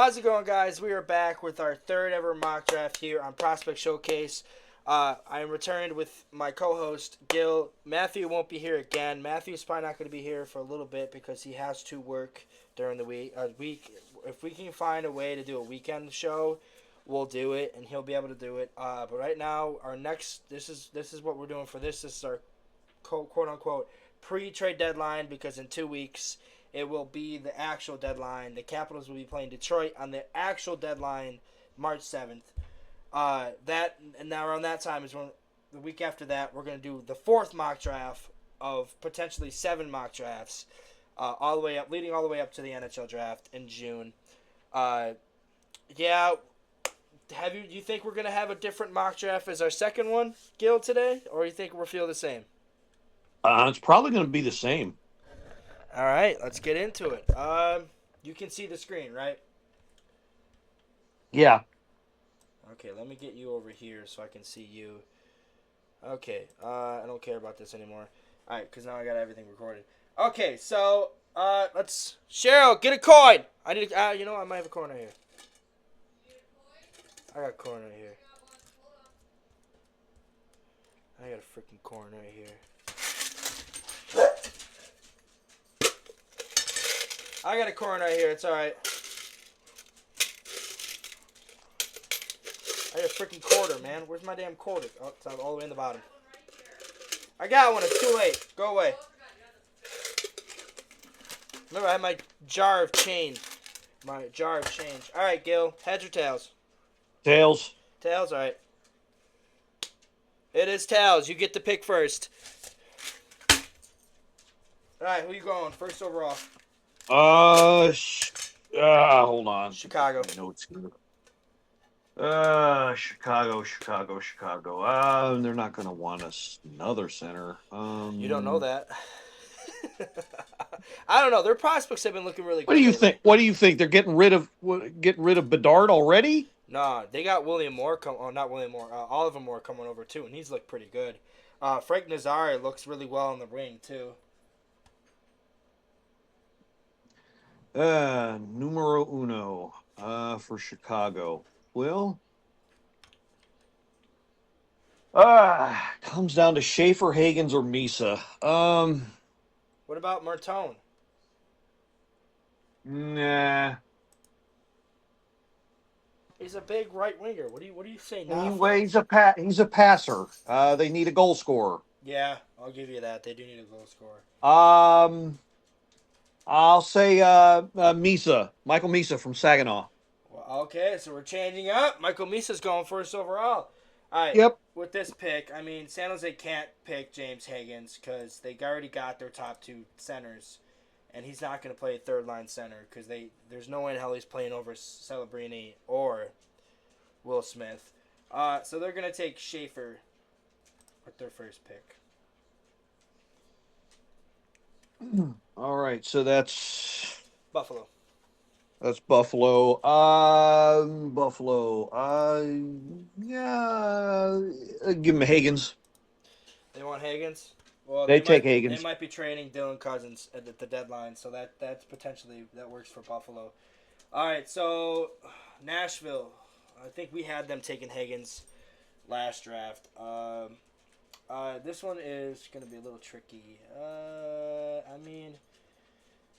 How's it going, guys? We are back with our third ever mock draft here on Prospect Showcase. I am returned with my co-host Gil. Matthew won't be here again. Matthew's probably not going to be here for a little bit because he has to work during the week. If we can find a way to do a weekend show, we'll do it, and he'll be able to do it. But right now, our next this is what we're doing for this. This is our quote unquote pre-trade deadline because in 2 weeks it will be the actual deadline. The Capitals will be playing Detroit on the actual deadline, March 7th. That and now around that time is when the week after that we're going to do the fourth mock draft of potentially 7 mock drafts, all the way up, leading all the way up to the NHL draft in June. Uh, yeah, do you think we're going to have a different mock draft as our second one, Gil, today, or you think we'll feel the same? It's probably going to be the same. All right, let's get into it. You can see the screen, right? Yeah. Okay, let me get you over here so I can see you. Okay, I don't care about this anymore. All right, because now I got everything recorded. Okay, so let's Cheryl get a coin. I need. You know what? I might have a coin right here. I got a coin right here. I got a freaking coin right here. I got a coin right here. It's all right. I got a freaking quarter, man. Where's my damn quarter? Oh, it's all the way in the bottom. I got one. It's too late. Go away. Remember, I have my jar of change. My jar of change. All right, Gil. Heads or tails? Tails. Tails, all right. It is tails. You get to pick first. All right, who you going? First overall. Hold on. Chicago. I know it's good. Chicago. They're not going to want another center. You don't know that. I don't know. Their prospects have been looking really What good do you lately. think? What do you think? They're getting rid of Bedard already? Nah, they got William Moore not William Moore. Oliver Moore coming over too, and he's looked pretty good. Frank Nazar looks really well in the ring too. Numero uno. For Chicago. Well, comes down to Schaefer, Hagens, or Misa. What about Martone? Nah. He's a big right winger. What do you say now? Anyway, he's a passer. They need a goal scorer. Yeah, I'll give you that. They do need a goal scorer. I'll say Misa, Michael Misa from Saginaw. Well, okay, so we're changing up. Michael Misa's going first overall. All right. Yep. With this pick, I mean, San Jose can't pick James Higgins because they already got their top 2 centers, and he's not going to play a third line center because there's no way in hell he's playing over Celebrini or Will Smith. So they're going to take Schaefer with their first pick. All right, so that's Buffalo. Buffalo. Buffalo. Yeah. Give him Higgins. They want Higgins. Well, They take Higgins. They might be trading Dylan Cousins at the deadline, so that's potentially that works for Buffalo. All right, so Nashville. I think we had them taking Higgins last draft. This one is going to be a little tricky. I mean,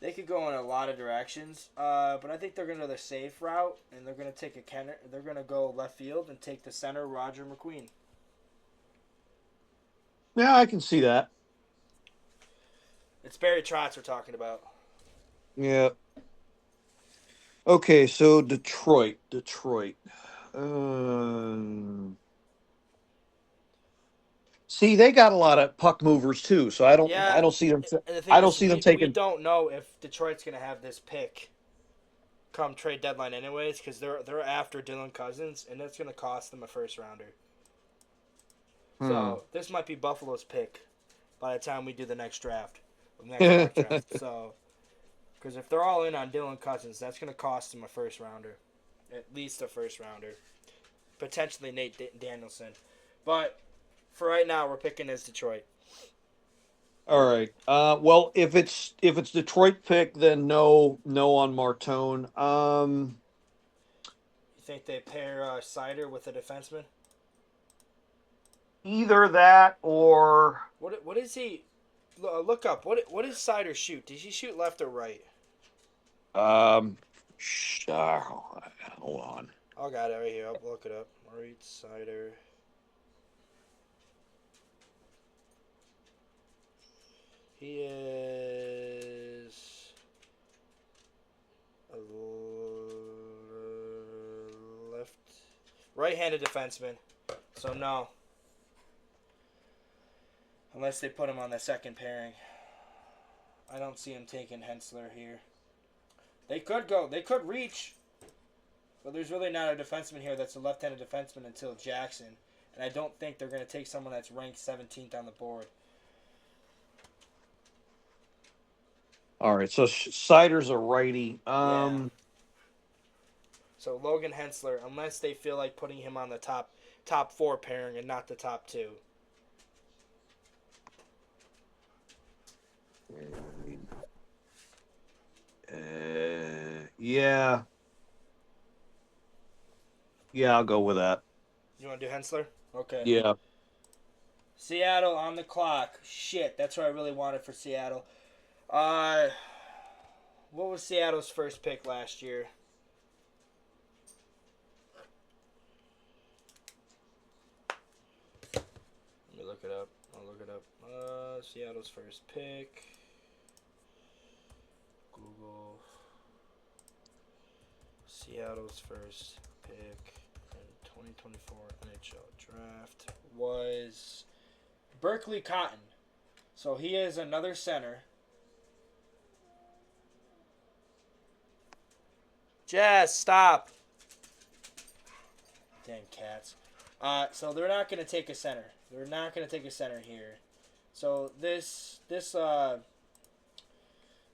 they could go in a lot of directions, but I think they're going to go the safe route, and they're going to take They're going to go left field and take the center Roger McQueen. Yeah, I can see that. It's Barry Trotz we're talking about. Yeah. Okay, so Detroit. See, they got a lot of puck movers too, so I don't see them. And the thing I don't is, see them we taking. don't know if Detroit's going to have this pick come trade deadline anyways, because they're after Dylan Cousins, and that's going to cost them a first rounder. So this might be Buffalo's pick by the time we do the next draft. So, because if they're all in on Dylan Cousins, that's going to cost them a first rounder, at least a first rounder, potentially Nate Danielson. But for right now, we're picking as Detroit. All right. Well, if it's Detroit pick, then no on Martone. think they pair Sider with a defenseman? Either that or What is he? Look up. What does Sider shoot? Does he shoot left or right? um. Hold on. I got it right here. I'll look it up. Right Sider. He is a left, right-handed defenseman. So no, unless they put him on the second pairing. I don't see him taking Hensler here. They could go. They could reach. But there's really not a defenseman here that's a left-handed defenseman until Jackson. And I don't think they're going to take someone that's ranked 17th on the board. All right, so Sider's a righty. Yeah. So Logan Hensler, unless they feel like putting him on the top 4 pairing and not the top 2. Yeah. Yeah, I'll go with that. You want to do Hensler? Okay. Yeah. Seattle on the clock. Shit, that's what I really wanted for Seattle. What was Seattle's first pick last year? Let me look it up. I'll look it up. Seattle's first pick. Google. Seattle's first pick in 2024 NHL draft was Berkeley Cotton. So he is another center. Jazz, stop. Damn cats. So they're not going to take a center. They're not going to take a center here. So this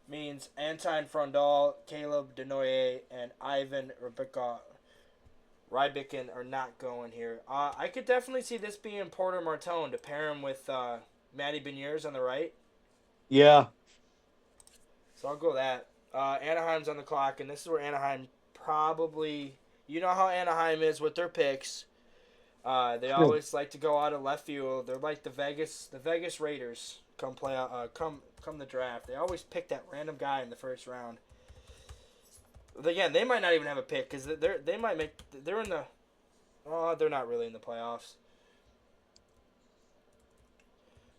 means Anton Frondal, Caleb Denoyer, and Ivan Rybikin are not going here. I could definitely see this being Porter Martone to pair him with Matty Beniers on the right. Yeah. So I'll go that. Anaheim's on the clock, and this is where Anaheim probably... You know how Anaheim is with their picks. They always like to go out of left field. They're like the Vegas Raiders come the draft. They always pick that random guy in the first round. But again, they might not even have a pick because they're in the... Oh, they're not really in the playoffs.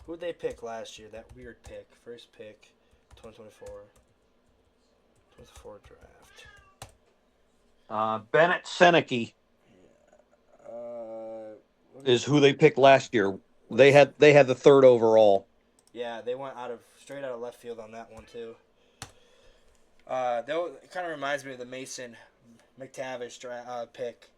Who'd they pick last year? That weird pick. First pick, 2024. 24 draft. Bennett Seneke is who they picked last year. They had the 3rd overall. Yeah, they went straight out of left field on that one too. It kind of reminds me of the Mason McTavish pick.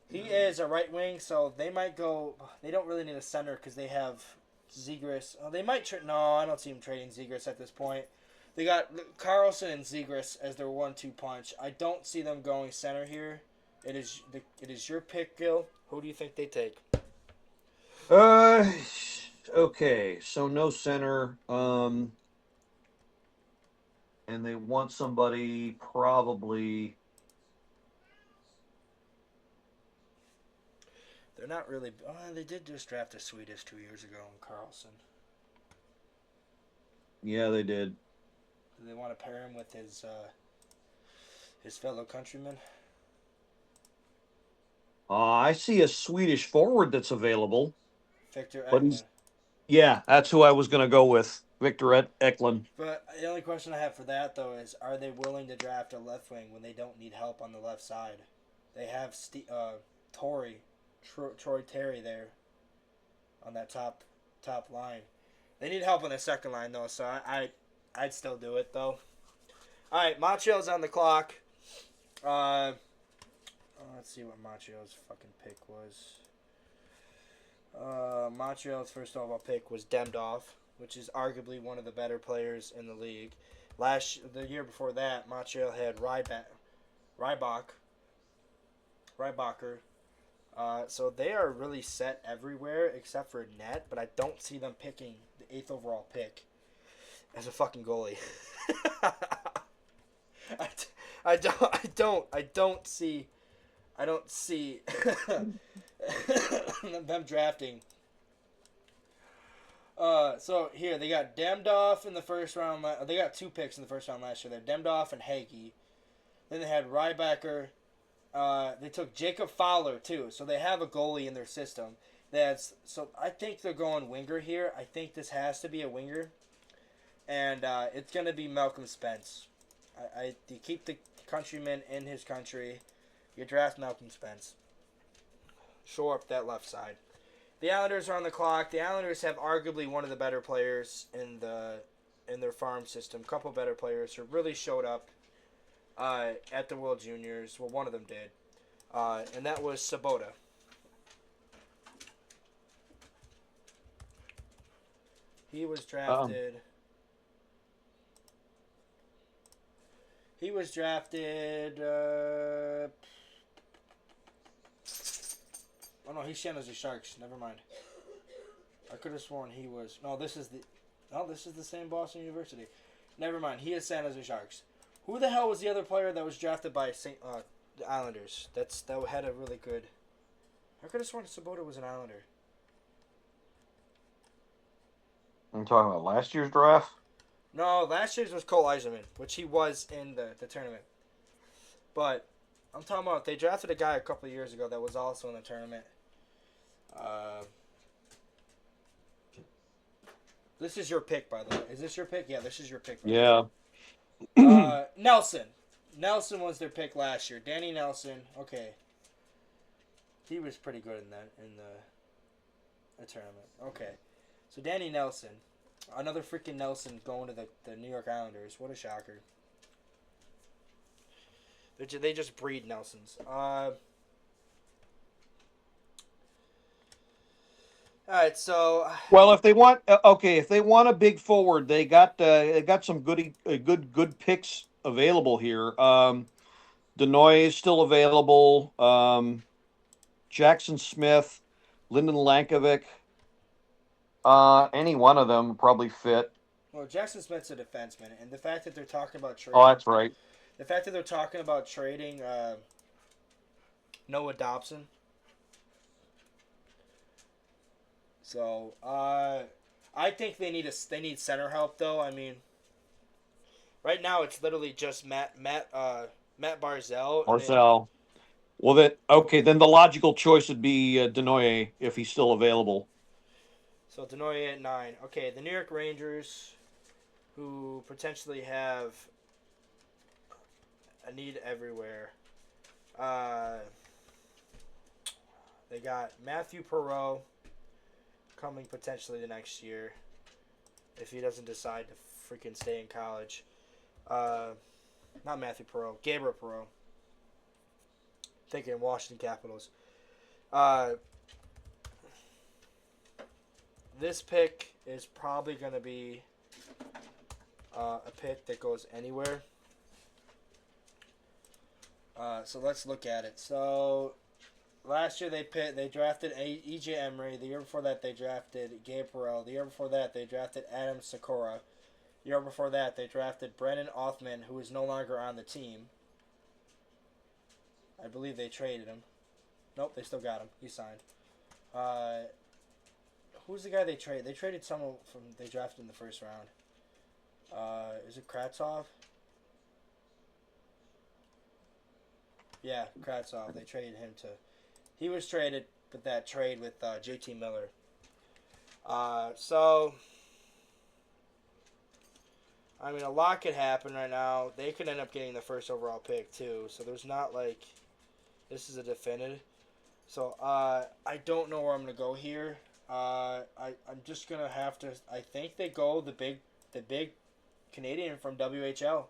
He is a right wing, so they might go. They don't really need a center because they have Zegras. Oh, they might. No, I don't see them trading Zegras at this point. They got Carlson and Zegras as their 1-2 punch. I don't see them going center here. It is your pick, Gil. Who do you think they take? Okay, so no center. And they want somebody probably. They're not really. Oh, they did just draft a Swedish 2 years ago in Carlson. Yeah, they did. Do they want to pair him with his fellow countryman? I see a Swedish forward that's available. Victor But Ekman. Yeah, that's who I was going to go with, Victor Eklund. But the only question I have for that, though, is are they willing to draft a left wing when they don't need help on the left side? They have Troy Terry there on that top line. They need help on the second line, though, so I'd still do it, though. All right, Montreal's on the clock. Let's see what Montreal's fucking pick was. Montreal's first overall pick was Demdov, which is arguably one of the better players in the league. The year before that, Montreal had Rybacher. So they are really set everywhere except for net, but I don't see them picking the 8th overall pick as a fucking goalie. I don't see I don't see them drafting. So here they got Demdoff in the first round. They got 2 picks in the first round last year. They're Demdoff and Hagee. Then they had Rybacker. They took Jacob Fowler too, so they have a goalie in their system. So I think they're going winger here. I think this has to be a winger, and it's gonna be Malcolm Spence. You keep the countryman in his country. You draft Malcolm Spence. Shore up that left side. The Islanders are on the clock. The Islanders have arguably one of the better players in their farm system. A couple better players who really showed up at the World Juniors. Well, one of them did, and that was Sabota. He was drafted. He was drafted. Oh no, he's San Jose Sharks. Never mind. I could have sworn he was. No, this is the same Boston University. Never mind. He is San Jose Sharks. Who the hell was the other player that was drafted by the Islanders? That had a really good. I could have sworn Sabota was an Islander. I'm talking about last year's draft. No, last year's was Cole Eiserman, which he was in the tournament. But I'm talking about they drafted a guy a couple of years ago that was also in the tournament. This is your pick, by the way. Is this your pick? Yeah, this is your pick. Yeah. Nelson. Nelson was their pick last year. Danny Nelson. Okay. He was pretty good in the tournament. Okay. So Danny Nelson. Another freaking Nelson going to the New York Islanders. What a shocker. They just breed Nelsons. All right, so well, if they want a big forward, they got some good picks available here. Denoy is still available. Jackson Smith, Lyndon Lankovic. Any one of them probably fit. Well, Jackson Smith's a defenseman, and the fact that they're talking about trading. Oh, that's right. The fact that they're talking about trading Noah Dobson. So, I think they need center help though. I mean, right now it's literally just Matt Barzal. Well, then the logical choice would be Denoye if he's still available. So Denoye at 9. Okay, the New York Rangers, who potentially have a need everywhere. They got Matthew Perreault coming potentially the next year if he doesn't decide to freaking stay in college. Not Matthew Perreault, Gabriel Perreault. Thinking Washington Capitals. This pick is probably going to be a pick that goes anywhere. So let's look at it. So last year they drafted E.J. Emery. The year before that they drafted Gabe Perreault. The year before that they drafted Adam Sakura. The year before that they drafted Brennan Othman, who is no longer on the team. I believe they traded him. Nope, they still got him. He signed. Who's the guy they traded? They traded someone they drafted in the first round. Is it Kratsov? Yeah, Kratsov. They traded him to. He was traded with that trade with J.T. Miller. So, I mean, a lot could happen right now. They could end up getting the first overall pick too. So there's not like this is a definitive. So I don't know where I'm gonna go here. I'm just gonna have to. I think they go the big Canadian from WHL,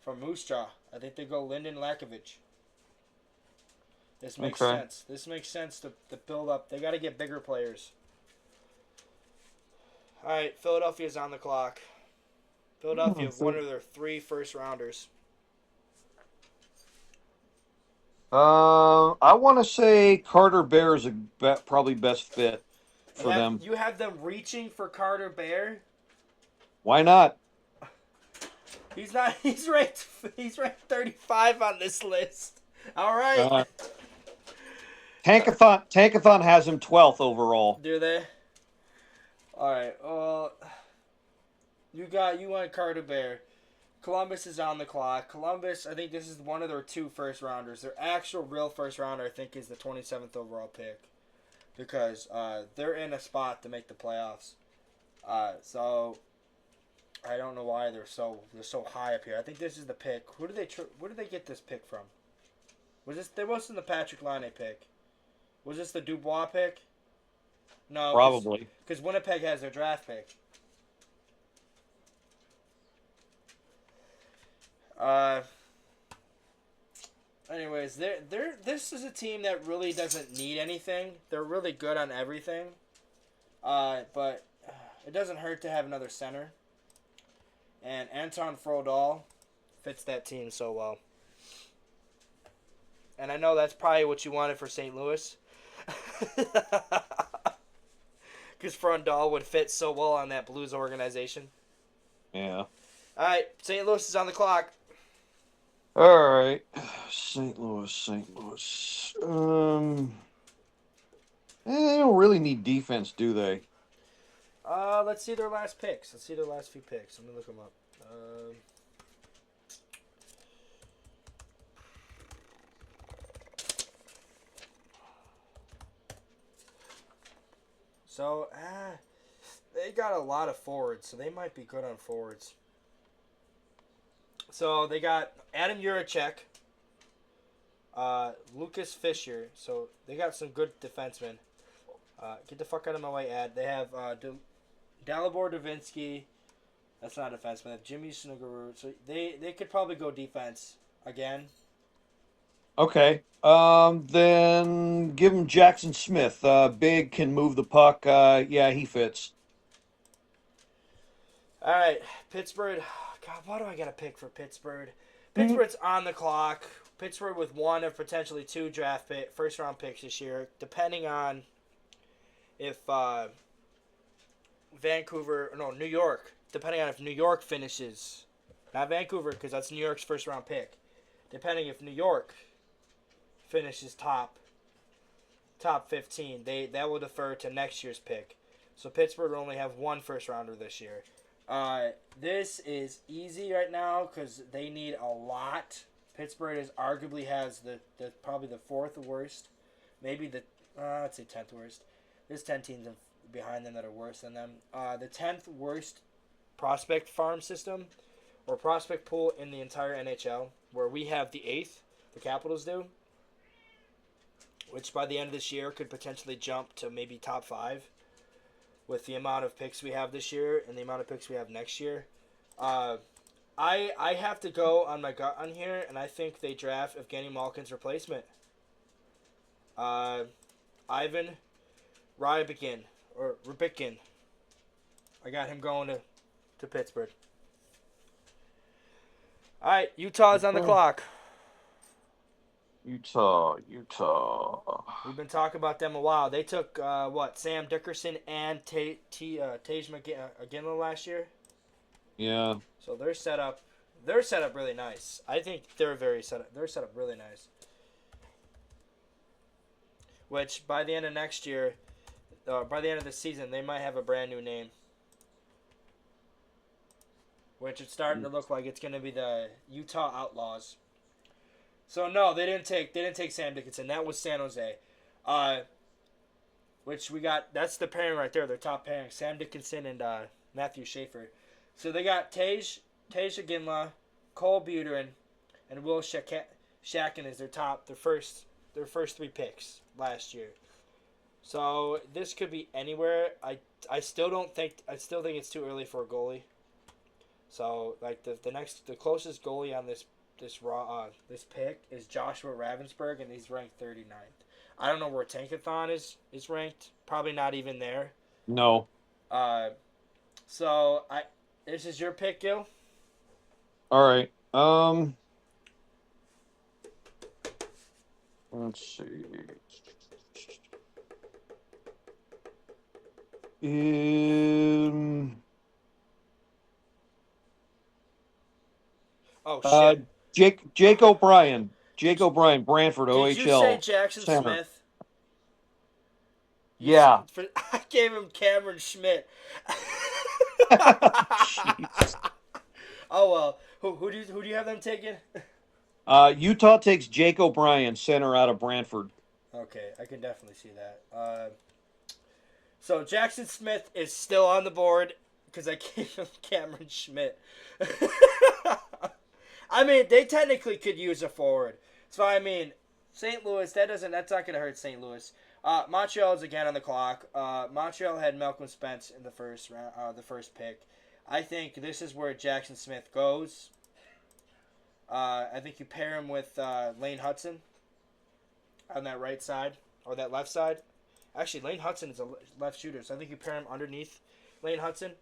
from Moose Jaw. I think they go Lyndon Lakovic. This makes sense. This makes sense to build up. They got to get bigger players. All right, Philadelphia's on the clock. Philadelphia have one of their 3 first-rounders. I want to say Carter Bear is probably best fit for them. You have them reaching for Carter Bear? Why not? He's not. He's ranked 35 on this list. All right. Tankathon has him 12th overall. Do they? All right. You want Carter Bear. Columbus is on the clock. Columbus, I think this is one of their two first rounders. Their actual real first rounder, I think, is the 27th overall pick because they're in a spot to make the playoffs. So I don't know why they're so high up here. I think this is the pick. Where did they get this pick from? Was this there wasn't the Patrick Laine pick? Was this the Dubois pick? No, Probably. because Winnipeg has their draft pick. Uh, Anyways, this is a team that really doesn't need anything. They're really good on everything. But it doesn't hurt to have another center. And Anton Frodal fits that team so well. And I know that's probably what you wanted for St. Louis. Because Frodal would fit so well on that Blues organization. Yeah. All right, St. Louis is on the clock. All right. St. Louis. They don't really need defense, do they? Let's see their last picks. Let's see their last few picks. Let me look them up. So, they got a lot of forwards, so they might be good on forwards. So they got Adam Juracek, Lucas Fisher. So they got some good defensemen. Get the fuck out of my way, Ad. They have Dalibor Davinsky. That's not a defenseman. They have Jimmy Snuggerud. So they could probably go defense again. Okay. Then give him Jackson Smith. Big, can move the puck. Yeah, he fits. All right, Pittsburgh. God, why do I got to pick for Pittsburgh? Pittsburgh's on the clock. Pittsburgh with one of potentially two first round picks this year, depending on if New York, depending on if New York finishes, not Vancouver, because that's New York's first round pick. Depending if New York finishes top 15, that will defer to next year's pick. So Pittsburgh will only have one first rounder this year. This is easy right now because they need a lot. Pittsburgh arguably has the probably the fourth worst, maybe I'd say 10th worst. There's 10 teams behind them that are worse than them. The 10th worst prospect farm system or prospect pool in the entire NHL, where we have the 8th, the Capitals do, which by the end of this year could potentially jump to maybe top 5. With the amount of picks we have this year and the amount of picks we have next year, I have to go on my gut on here, and I think they draft Evgeny Malkin's replacement, Ivan Rybakhin or Rybakhin. I got him going to Pittsburgh. All right, Utah's on the clock. Utah. We've been talking about them a while. They took Sam Dickerson and Tage McGinley last year. Yeah. So they're set up really nice. I think they're set up really nice. Which by the end of next year, by the end of the season, they might have a brand new name. Which it's starting to look like it's going to be the Utah Outlaws. So no, they didn't take Sam Dickinson. That was San Jose. Which we got, that's the pairing right there, their top pairing, Sam Dickinson and Matthew Schaefer. So they got Tage Aginla, Cole Buterin, and Will Shacken is their first 3 picks last year. So this could be anywhere. I still think it's too early for a goalie. So like the closest goalie on this pick is Joshua Ravensburg, and he's ranked 39th. I don't know where Tankathon is ranked. Probably not even there. No. So this is your pick, Gil. All right. Let's see. Oh shit. Jake O'Brien, Brantford, OHL. Did you say Jackson center. Smith? Yeah. I gave him Cameron Schmidt. Jeez. Oh well. Who do you have them taking? Utah takes Jake O'Brien, center out of Brantford. Okay, I can definitely see that. So Jackson Smith is still on the board because I gave him Cameron Schmidt. I mean, they technically could use a forward. So I mean, St. Louis that's not gonna hurt St. Louis. Montreal is again on the clock. Montreal had Malcolm Spence in the first round, the first pick. I think this is where Jackson Smith goes. I think you pair him with Lane Hudson on that right side or that left side. Actually, Lane Hudson is a left shooter, so I think you pair him underneath Lane Hudson.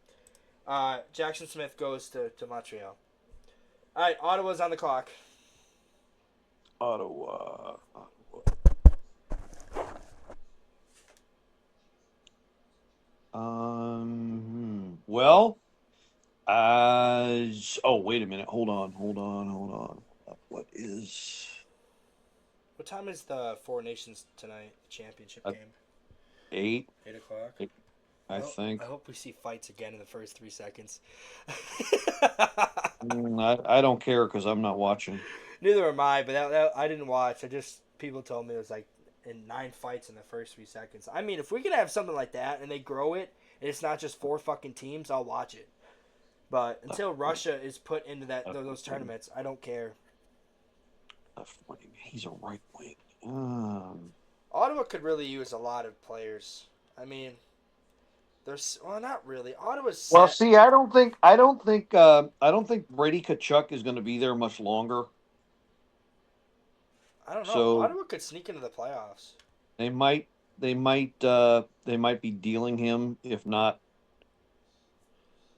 Jackson Smith goes to Montreal. All right, Ottawa's on the clock. Ottawa. Well, oh, wait a minute. Hold on. What is What time is the Four Nations tonight championship uh, game? 8? 8 o'clock. I think. I hope we see fights again in the first 3 seconds. I don't care because I'm not watching. Neither am I, but I didn't watch. People told me it was like in 9 fights in the first 3 seconds. I mean, if we can have something like that and they grow it, and it's not just 4 fucking teams, I'll watch it. But until Russia is put into those tournaments, I don't care. Left wing. He's a right wing. Ottawa could really use a lot of players. I mean, not really. Ottawa's set. Well, see, I don't think Brady Kachuk is going to be there much longer. I don't know. So Ottawa could sneak into the playoffs. they might be dealing him, if not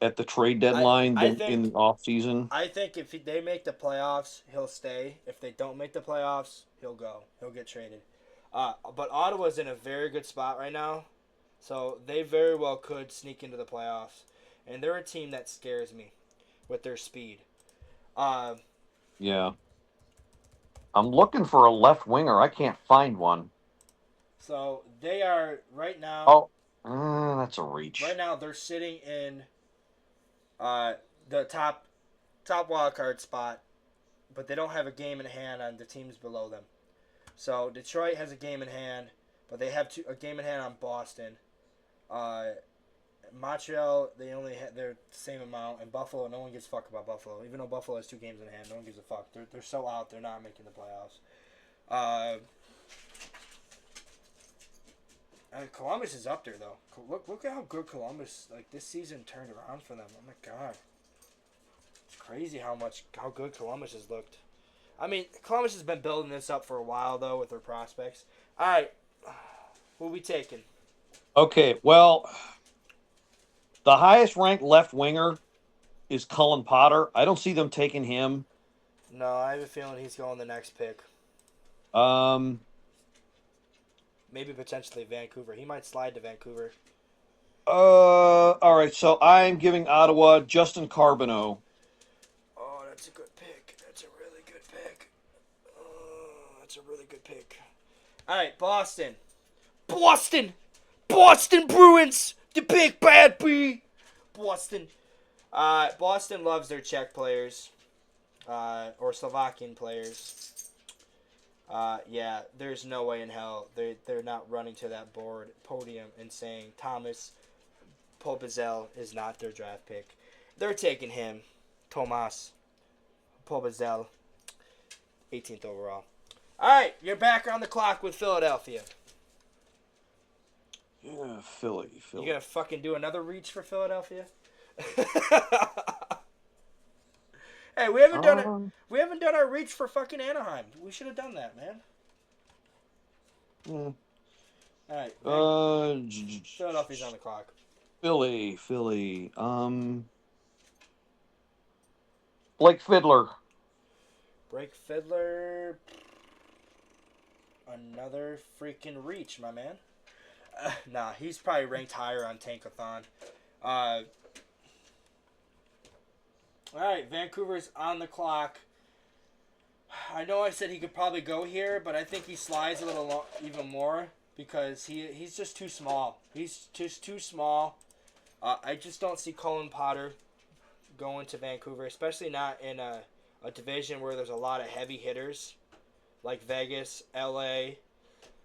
at the trade deadline, I then think in the off season. I think if they make the playoffs, he'll stay. If they don't make the playoffs, he'll go. He'll get traded. But Ottawa's in a very good spot right now, so they very well could sneak into the playoffs. And they're a team that scares me with their speed. Yeah. I'm looking for a left winger. I can't find one. So they are right now. Oh, that's a reach. Right now, they're sitting in the top wild card spot, but they don't have a game in hand on the teams below them. So Detroit has a game in hand, but they have a game in hand on Boston. Montreal, they're the same amount, and Buffalo, no one gives a fuck about Buffalo. Even though Buffalo has 2 games in hand, no one gives a fuck. They're so out, they're not making the playoffs. Columbus is up there though. Look at how good Columbus this season turned around for them. Oh my god, it's crazy how good Columbus has looked. I mean, Columbus has been building this up for a while though with their prospects. All right, who we taking? Okay, well, the highest ranked left winger is Cullen Potter. I don't see them taking him. No, I have a feeling he's going the next pick. Maybe potentially Vancouver. He might slide to Vancouver. All right. So I'm giving Ottawa Justin Carbonneau. Oh, that's a good pick. That's a really good pick. Oh, that's a really good pick. All right, Boston. Boston Bruins. The big bad B. Boston. Boston loves their Czech players, or Slovakian players. Yeah, there's no way in hell they're not running to that podium and saying Thomas Pobazel is not their draft pick. They're taking him, Tomas Pobazel, 18th overall. All right, you're back on the clock with Philadelphia. Yeah, Philly. You gonna fucking do another reach for Philadelphia? Hey, we haven't done it. We haven't done our reach for fucking Anaheim. We should have done that, man. Yeah. All right. Philadelphia's on the clock. Philly. Blake Fiddler. Blake Fiddler. Another freaking reach, my man. Nah, he's probably ranked higher on Tankathon. All right, Vancouver's on the clock. I know I said he could probably go here, but I think he slides a little even more. because he's just too small. He's just too small. I just don't see Colin Potter going to Vancouver, especially not in a division where there's a lot of heavy hitters like Vegas, LA,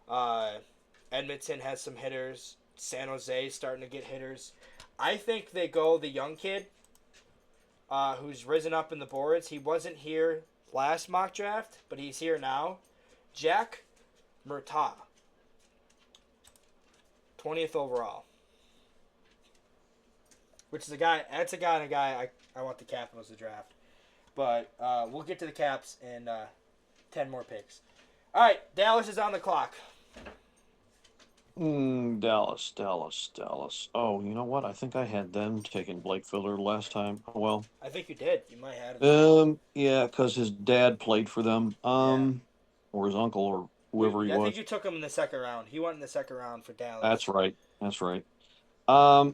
uh, Edmonton has some hitters. San Jose starting to get hitters. I think they go the young kid who's risen up in the boards. He wasn't here last mock draft, but he's here now. Jack Murtaugh, 20th overall. Which is a guy. That's a guy I want the Capitals to draft. But we'll get to the Caps in 10 more picks. All right, Dallas is on the clock. Dallas. Oh, you know what? I think I had them taking Blake Filler last time. Well, I think you did. You might have him. yeah, because his dad played for them. Yeah. Or his uncle or whoever he I think was. you took him in the second round. He went in the second round for That's Dallas. right. That's right.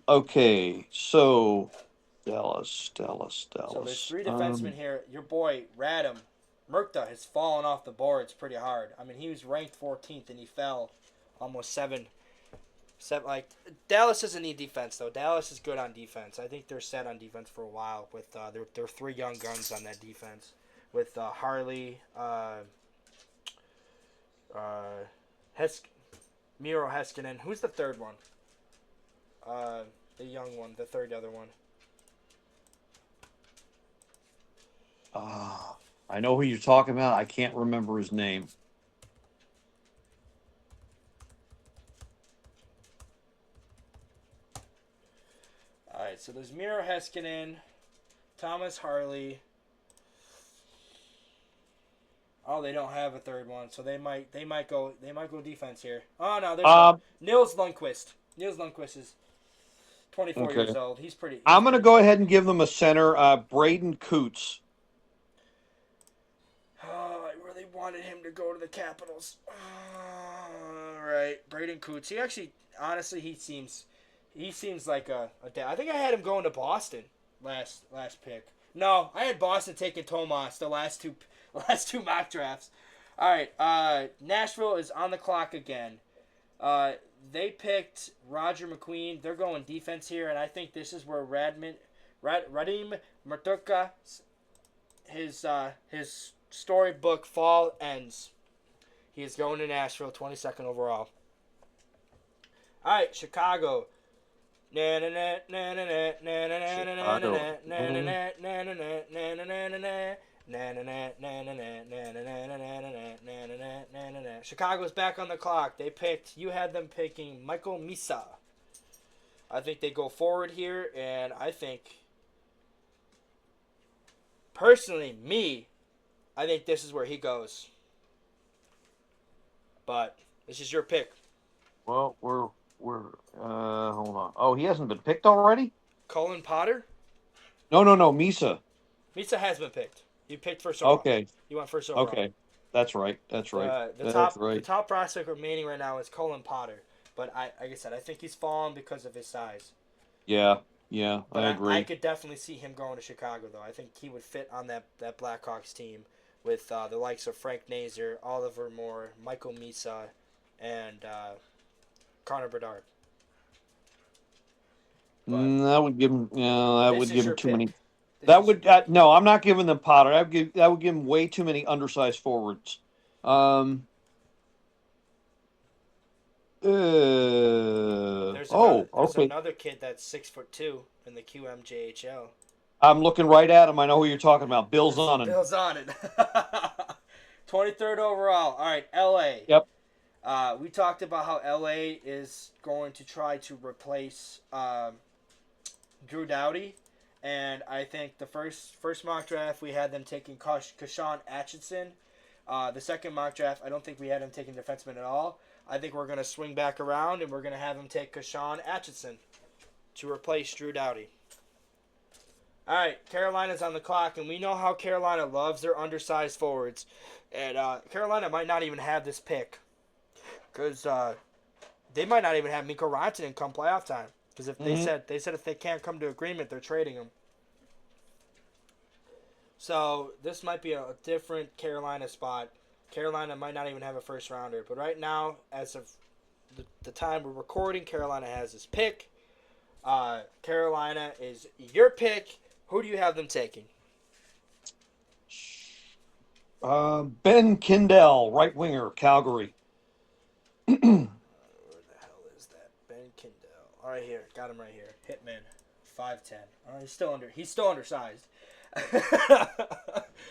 Okay, so Dallas. So there's three defensemen here. Your boy Radom Murta has fallen off the boards pretty hard. I mean, he was ranked 14th and he fell almost seven. Like Dallas doesn't need defense though. Dallas is good on defense. I think they're set on defense for a while with their three young guns on that defense with Harley, Miro Heiskanen. Who's the third one? The young one, the third other one. I know who you're talking about. I can't remember his name. All right, so there's Miro Heiskanen, Thomas Harley. Oh, they don't have a third one, so they might go defense here. Oh no, there's Nils Lundqvist. Nils Lundqvist is 24 Okay. years old. He's pretty. I'm going to go ahead and give them a center, Braden Coots. Oh, I really wanted him to go to the Capitals. All right, Braden Coots. He actually, honestly, he seems like a I think I had him going to Boston last pick. No, I had Boston taking Tomas the last two mock drafts. All right, Nashville is on the clock again. They picked Roger McQueen. They're going defense here, and I think this is where Radim Murtuka, his storybook fall ends. He is going to Nashville, 22nd overall. All right, Chicago. Chicago's back on the clock. You had them picking Michael Misa. I think they go forward here, and I think, personally, I think this is where he goes. But this is your pick. Well, we're hold on. Oh, he hasn't been picked already? Colin Potter? No, Misa. Misa has been picked. He picked first overall. Okay. He went first overall. Okay. That's right. The top prospect remaining right now is Colin Potter. But like I said, I think he's fallen because of his size. Yeah, But I agree. I could definitely see him going to Chicago, though. I think he would fit on that Blackhawks team with the likes of Frank Nazar, Oliver Moore, Michael Misa, and Connor Bedard. That would give him. Yeah, that would give him too many. No. I'm not giving them Potter. That would give him way too many undersized forwards. There's another kid that's 6'2" in the QMJHL. I'm looking right at him. I know who you're talking about. Bill Zonin. Bill Zonin. 23rd overall. All right, LA. Yep. We talked about how LA is going to try to replace Drew Doughty, and I think the first mock draft we had them taking Kashawn Atchison. The second mock draft, I don't think we had him taking defenseman at all. I think we're going to swing back around and we're going to have him take Kashawn Atchison to replace Drew Doughty. All right, Carolina's on the clock, and we know how Carolina loves their undersized forwards. And Carolina might not even have this pick because they might not even have Mikko Rantanen come playoff time. Because if they said if they can't come to agreement, they're trading him. So this might be a different Carolina spot. Carolina might not even have a first rounder, but right now, as of the time we're recording, Carolina has his pick. Carolina is your pick. Who do you have them taking? Ben Kindell, right winger, Calgary. Where the hell is that? Ben Kindell. All right, here, got him right here. Hitman, 5'10". He's still undersized.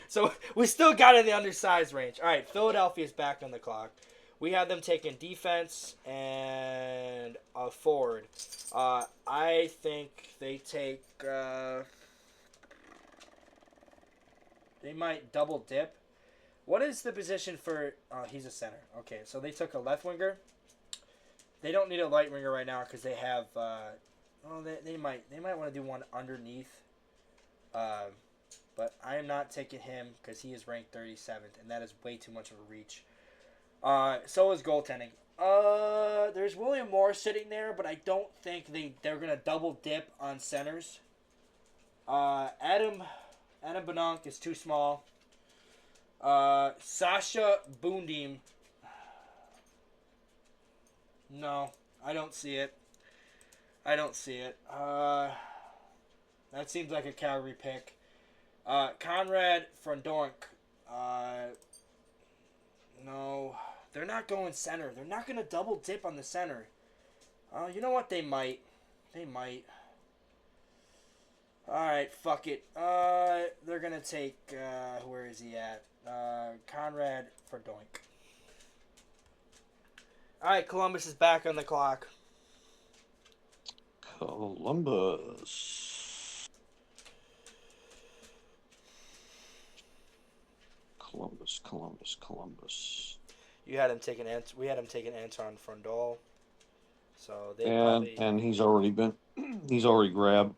So we still got in the undersized range. All right, Philadelphia's back on the clock. We have them taking defense and a forward. I think they take. They might double dip. What is the position for? He's a center. Okay, so they took a left winger. They don't need a right winger right now because they have. They might want to do one underneath. But I am not taking him because he is ranked 37th, and that is way too much of a reach. So is goaltending. There's William Moore sitting there, but I don't think they're gonna double dip on centers. Adam Benonk is too small. Sasha Bundim. No, I don't see it. That seems like a Calgary pick. Conrad Frondork. No, they're not going center. They're not going to double dip on the center. You know what? They might. All right, fuck it. They're going to take, where is he at? Conrad Frondork. All right, Columbus is back on the clock. Columbus. We had him taking Anton Frondol. So they and he's already grabbed.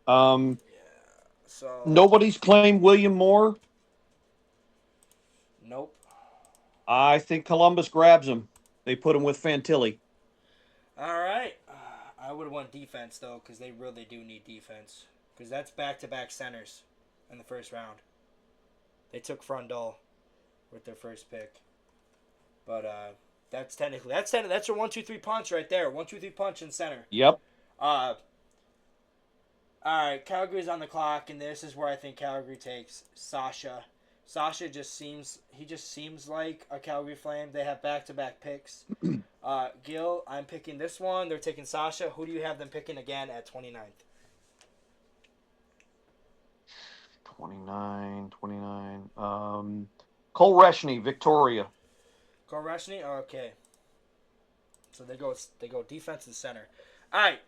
So Nobody's claimed William Moore. Nope. I think Columbus grabs him. They put him with Fantilli. All right. I would have won defense though, because they really do need defense. Because that's back-to-back centers in the first round. They took Frondol with their first pick, but that's their 1-2-3 punch right there. 1-2-3 punch in center. Yep. All right, Calgary's on the clock, and this is where I think Calgary takes Sasha. Sasha just seems like a Calgary Flame. They have back-to-back picks. Gil, I'm picking this one. They're taking Sasha. Who do you have them picking again at 29th? 29. Cole Reshney, Victoria. Cole Reshney? Okay. So they go defense and center. All right.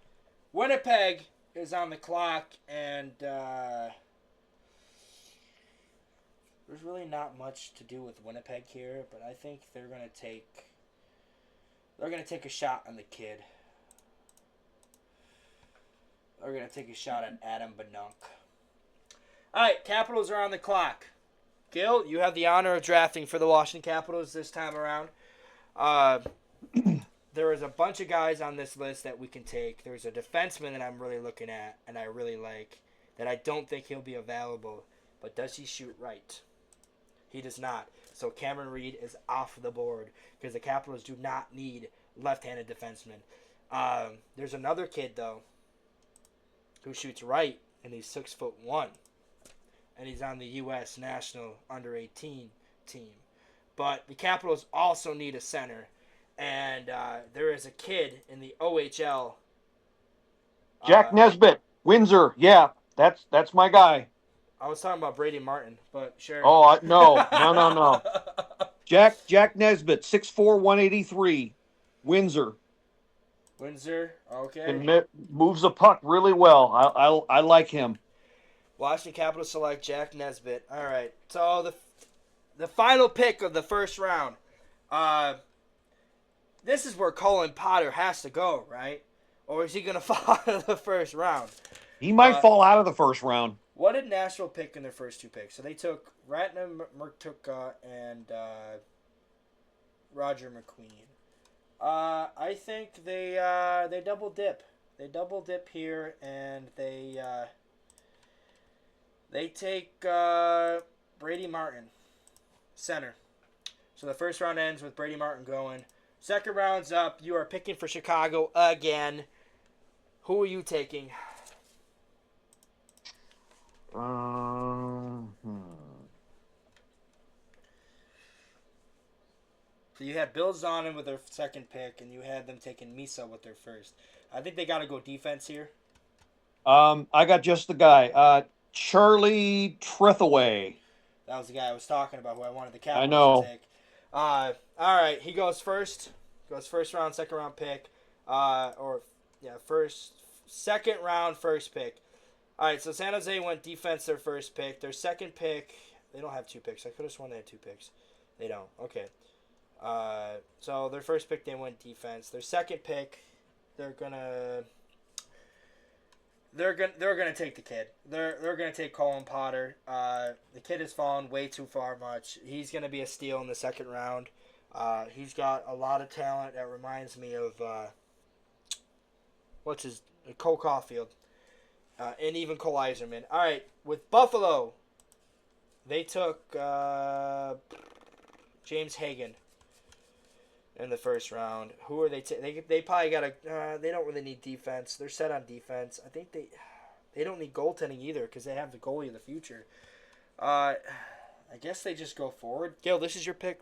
Winnipeg is on the clock, and there's really not much to do with Winnipeg here, but I think they're gonna take a shot on the kid. They're gonna take a shot at Adam Benonk. All right, Capitals are on the clock. Gil, you have the honor of drafting for the Washington Capitals this time around. There is a bunch of guys on this list that we can take. There's a defenseman that I'm really looking at and I really like that I don't think he'll be available. But does he shoot right? He does not. So Cameron Reed is off the board because the Capitals do not need left-handed defensemen. There's another kid, though, who shoots right, and he's 6'1", and he's on the U.S. national under-18 team. But the Capitals also need a center. And there is a kid in the OHL. Jack Nesbitt, Windsor. Yeah, that's my guy. I was talking about Brady Martin, but sure. Oh, no. Jack Nesbitt, 6'4", 183, Windsor. Okay. And moves the puck really well. I like him. Washington Capitals select Jack Nesbitt. All right. So the final pick of the first round. This is where Colin Potter has to go, right? Or is he going to fall out of the first round? He might fall out of the first round. What did Nashville pick in their first two picks? So they took Ratna Murtuka and Roger McQueen. I think they double dip. They double dip here, and they take Brady Martin, center. So the first round ends with Brady Martin going. Second round's up. You are picking for Chicago again. Who are you taking? Hmm. So you had Bill Zonin with their second pick, and you had them taking Misa with their first. I think they got to go defense here. I got just the guy. Charlie Trethaway. That was the guy I was talking about, who I wanted the I Capitals to know. take. All right, he goes first. Goes first round, second round pick. Second round, first pick. All right, so San Jose went defense their first pick. Their second pick, they don't have two picks. I could have sworn they had two picks. They don't. Okay. So their first pick they went defense. Their second pick, they're gonna they're gonna take the kid. They're gonna take Colin Potter. The kid has fallen way too far much. He's gonna be a steal in the second round. He's got a lot of talent that reminds me of Cole Caulfield, and even Cole Eiserman. All right, with Buffalo, they took James Hagan in the first round. Who are they? They probably got a. They don't really need defense. They're set on defense. I think they don't need goaltending either because they have the goalie of the future. I guess they just go forward. Gil, this is your pick.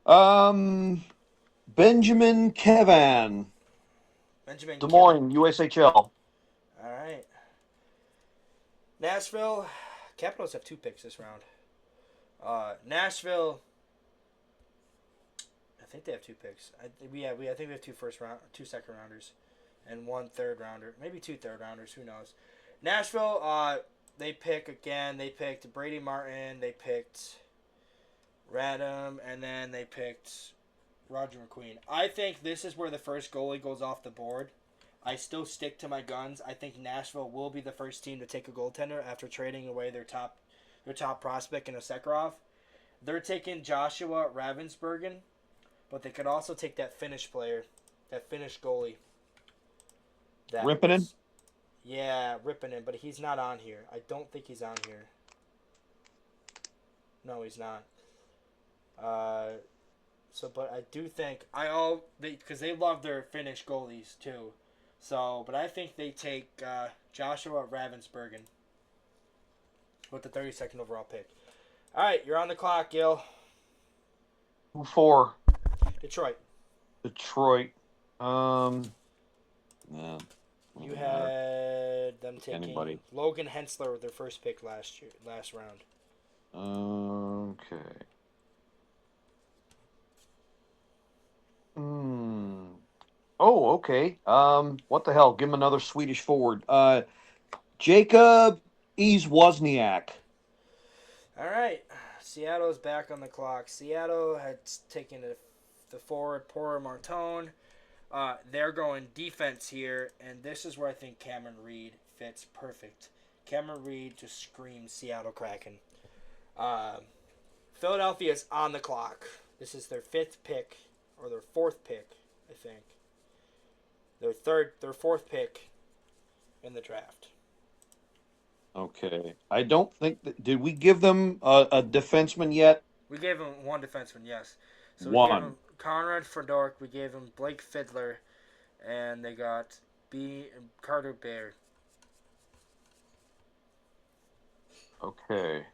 Um, Benjamin Kevan, Benjamin Des Kevin. Moines, USHL. All right. Nashville. Capitals have two picks this round. Nashville. I think they have two picks. I think we have two second rounders, and one third rounder. Maybe two third rounders. Who knows? Nashville. They pick again. They picked Brady Martin. They picked Radom, and then they picked Roger McQueen. I think this is where the first goalie goes off the board. I still stick to my guns. I think Nashville will be the first team to take a goaltender after trading away their top prospect in a Sekharov. They're taking Joshua Ravensbergen, but they could also take that Finnish player, that Finnish goalie. Rippinen? Yeah, Rippinen, but he's not on here. I don't think he's on here. No, he's not. But I do think because they love their Finnish goalies too. So, but I think they take Joshua Ravensbergen with the 32nd overall pick. All right, you're on the clock, Gil. Who for? Detroit. Detroit. Yeah. You had them taking Anybody. Logan Hensler with their first pick last round. Okay. Oh, okay. What the hell? Give him another Swedish forward. Jacob Wozniak. All right, Seattle's back on the clock. Seattle had taken the forward Pora Martone. They're going defense here, and this is where I think Cameron Reed fits perfect. Cameron Reed just screams Seattle Kraken. Philadelphia's on the clock. This is their fifth pick, or their fourth pick, I think. Their fourth pick in the draft. Okay. I don't think did we give them a defenseman yet? We gave him one defenseman, yes. So we gave One. him Conrad Fedoruk, we gave him Blake Fiddler, and they got Carter Baird. Okay.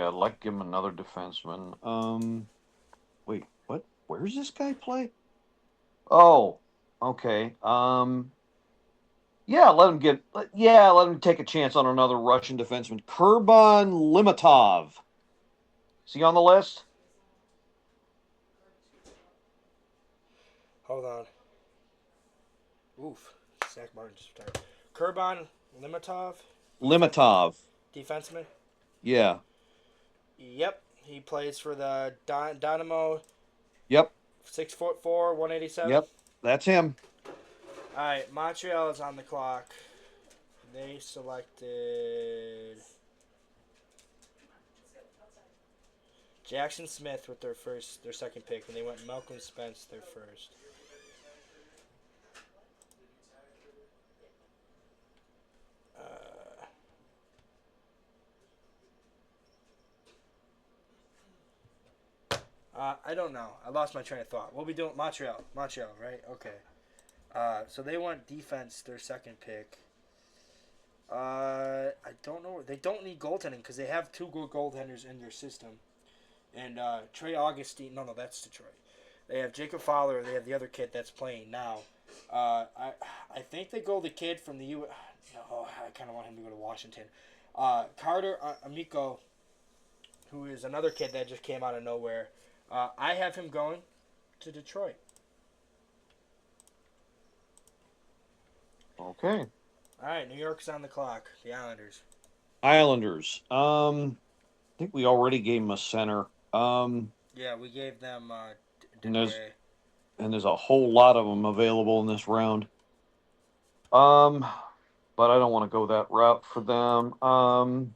I'd like to give him another defenseman. Wait, what? Where does this guy play? Oh, okay. Let him take a chance on another Russian defenseman. Kurban Limatov. Is he on the list? Hold on. Oof. Zach Martin just retired. Kurban Limatov. defenseman. Yeah. Yep. He plays for the Dynamo. Yep. 6'4", 187. Yep. That's him. All right, Montreal is on the clock. They selected Jackson Smith with their second pick, and they went Malcolm Spence their first. I don't know. I lost my train of thought. What we doing? Montreal. Montreal, right? Okay. So they want defense, their second pick. I don't know. They don't need goaltending because they have two good goaltenders in their system. And Trey Augustine. No, that's Detroit. They have Jacob Fowler. They have the other kid that's playing now. I think they go the kid from the U. No, I kind of want him to go to Washington. Carter Amico, who is another kid that just came out of nowhere. I have him going to Detroit. Okay. All right, New York's on the clock. The Islanders. Islanders. I think we already gave them a center. Yeah, we gave them And there's Degray. and there's a whole lot of them available in this round. Um, but I don't want to go that route for them. How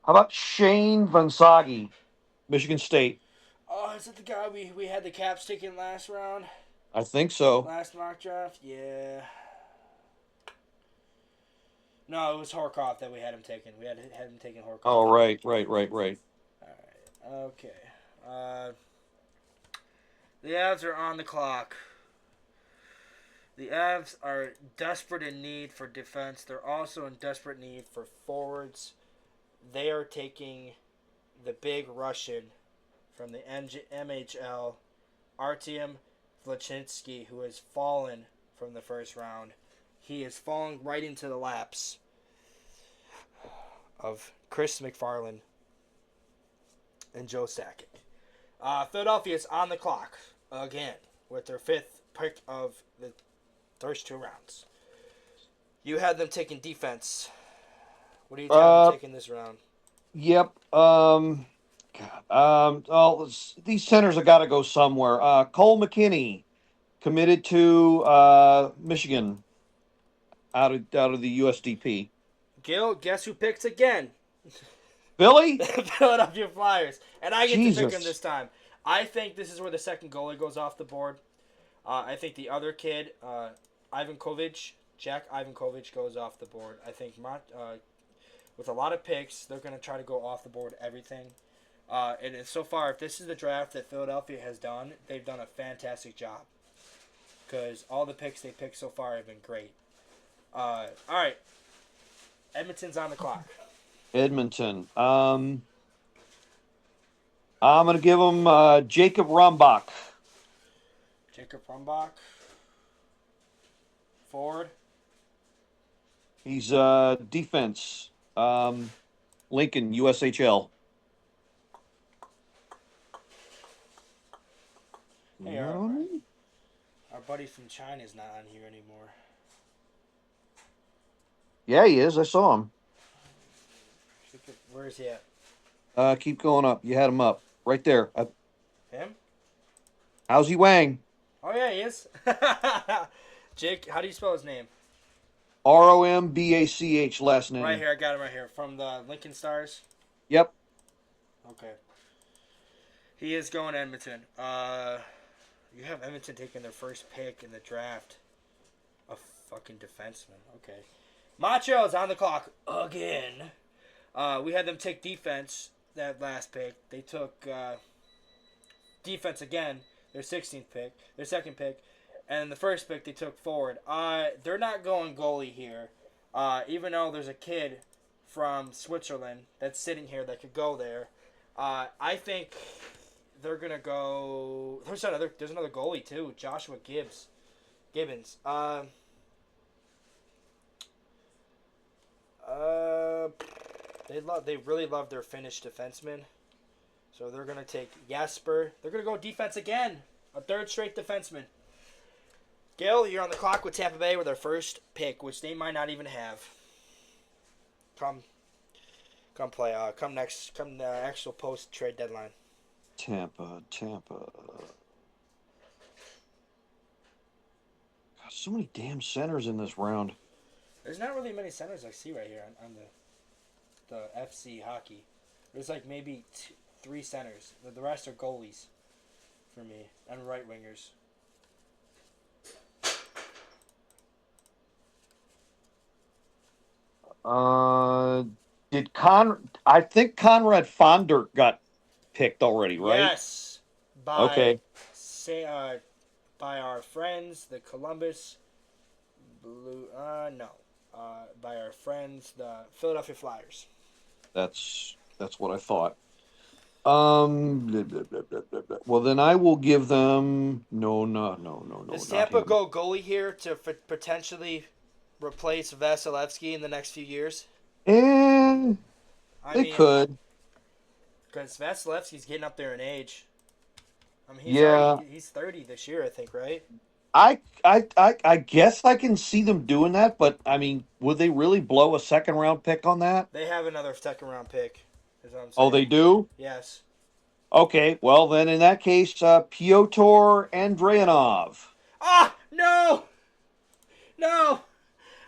about Shane Vansagi, Michigan State? Oh, is it the guy we had the Caps taken last round? I think so. Last mock draft? Yeah. No, it was Horkoff that we had him taken. We had him taken Horkoff. Oh, right. Alright, okay. Uh, the Avs are on the clock. The Avs are desperate in need for defense. They're also in desperate need for forwards. They are taking the big Russian from the MHL, Artyom Vlachinsky, who has fallen from the first round. He is falling right into the laps of Chris McFarland and Joe Sakic. Philadelphia is on the clock again with their fifth pick of the first two rounds. You had them taking defense. What do you have them taking this round? Yep. These centers have got to go somewhere. Cole McKinney committed to Michigan out of the USDP. Gil, guess who picks again? Billy? Philadelphia Flyers. And I get to pick him Jesus. this time. I think this is where the second goalie goes off the board. I think the other kid, Jack Ivankovich, goes off the board. I think with a lot of picks, they're going to try to go off the board everything. And so far, if this is the draft that Philadelphia has done, they've done a fantastic job. Because all the picks they picked so far have been great. All right. Edmonton's on the clock. Edmonton. I'm going to give him Jacob Rumbach. Jacob Rumbach. Forward. He's defense. Lincoln, USHL. Hey, our buddy from China is not on here anymore. Yeah, he is. I saw him. Where is he at? Keep going up. You had him up. Right there. Him? How's he Wang? Oh, yeah, he is. Jake, how do you spell his name? Rombach last name. Right here, I got him right here. From the Lincoln Stars? Yep. Okay. He is going to Edmonton. You have Edmonton taking their first pick in the draft. A fucking defenseman. Okay. Macho's on the clock again. We had them take defense that last pick. They took defense again, their 16th pick, their second pick, and the first pick they took forward. They're not going goalie here, even though there's a kid from Switzerland that's sitting here that could go there. I think they're gonna go. There's another goalie too, Joshua Gibbons. They really love their Finnish defenseman, so they're gonna take Jasper. They're gonna go defense again, a third straight defenseman. Gil, you're on the clock with Tampa Bay with their first pick, which they might not even have. Come play. Come the actual post trade deadline. Tampa. God, so many damn centers in this round. There's not really many centers I see right here on the FC hockey. There's like maybe 3 centers. The rest are goalies for me and right wingers. I think Conrad Fondert got picked already, right? Yes, by Okay, say by our friends the Columbus Blue. No, by our friends the Philadelphia Flyers. that's what I thought. Blah, blah, blah, blah, blah, blah. Well, then I will give them no, Does not Tampa him. go goalie here to potentially replace Vasilevsky in the next few years? And I they mean, could. because Vasilevsky's getting up there in age. I mean, Yeah, he's 30 this year, I think, right? I guess I can see them doing that, but I mean, would they really blow a second round pick on that? They have another second round pick, is what I'm Oh, they saying. do. Yes. Okay, well then in that case, Pyotr Andreanov. Ah, no, no,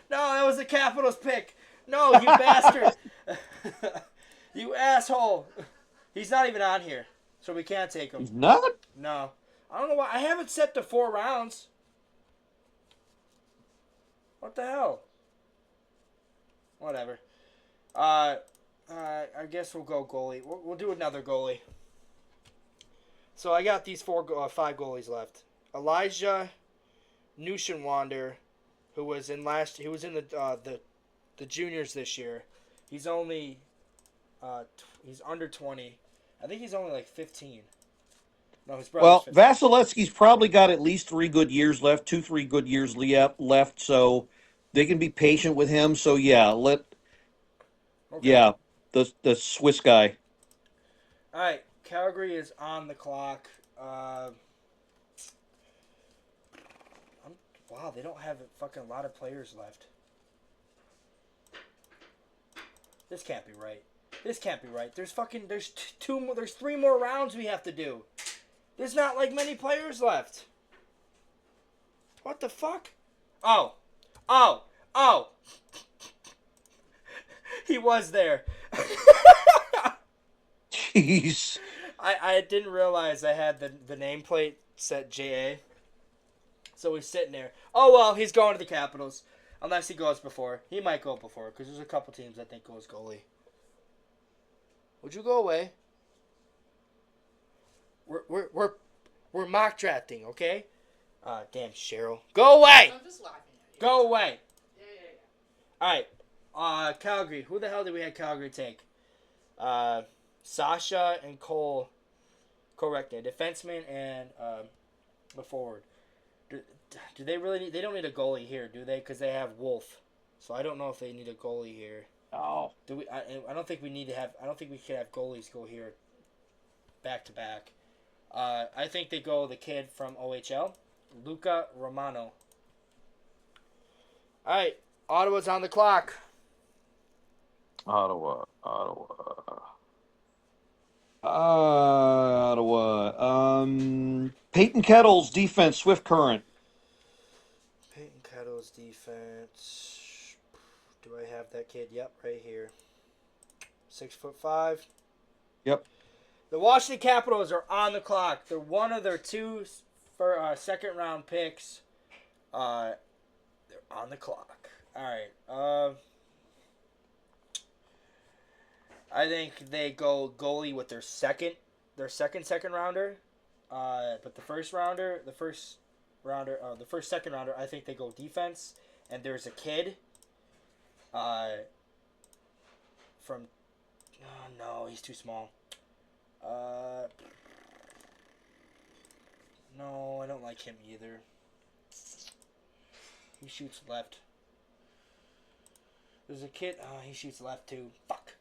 no! That was the Capitals pick. No, you bastard! You asshole! He's not even on here, so we can't take him. He's not. No, I don't know why. I haven't set the 4 rounds. What the hell? Whatever. Uh, I guess we'll go goalie. We'll do another goalie. So I got these five goalies left. Elijah Nushenwander, who was in the juniors this year. He's only he's under 20. I think he's only like 15. No, his brother's Well, 15. Vasilevsky's probably got at least 3 good years left, 2, 3 good years left, so they can be patient with him. So Okay. yeah, the Swiss guy. All right. Calgary is on the clock. Uh, wow, they don't have a fucking lot of players left. This can't be right. This can't be right. There's 3 more rounds we have to do. There's not like many players left. What the fuck? Oh. Oh. Oh. He was there. Jeez. I didn't realize I had the nameplate set JA. So he's sitting there. Oh, well, he's going to the Capitals. Unless he goes before. He might go before, because there's a couple teams I think goes goalie. Would you go away? We're mock drafting, okay? Damn, Cheryl. Go away! I'm just laughing at you. Go away! Yeah. Alright. Calgary. Who the hell did we have Calgary take? Sasha and Cole. Correct. A defenseman and a forward. Do they really need... They don't need a goalie here, do they? Because they have Wolf. So I don't know if they need a goalie here. Oh. Do we? I don't think we need to have... I don't think we should have goalies go here back to back. I think they go the kid from OHL. Luca Romano. Alright. Ottawa's on the clock. Ottawa. Peyton Kettles defense, Swift Current. Peyton Kettle's defense. Do I have that kid? Yep, right here. 6'5". Yep. The Washington Capitals are on the clock. They're one of their 2 second round picks. They're on the clock. All right. I think they go goalie with their second second rounder. But the first second rounder, I think they go defense. And there's a kid. From. Oh, no, he's too small. No, I don't like him either. He shoots left. There's a kid. Oh, he shoots left too. Fuck.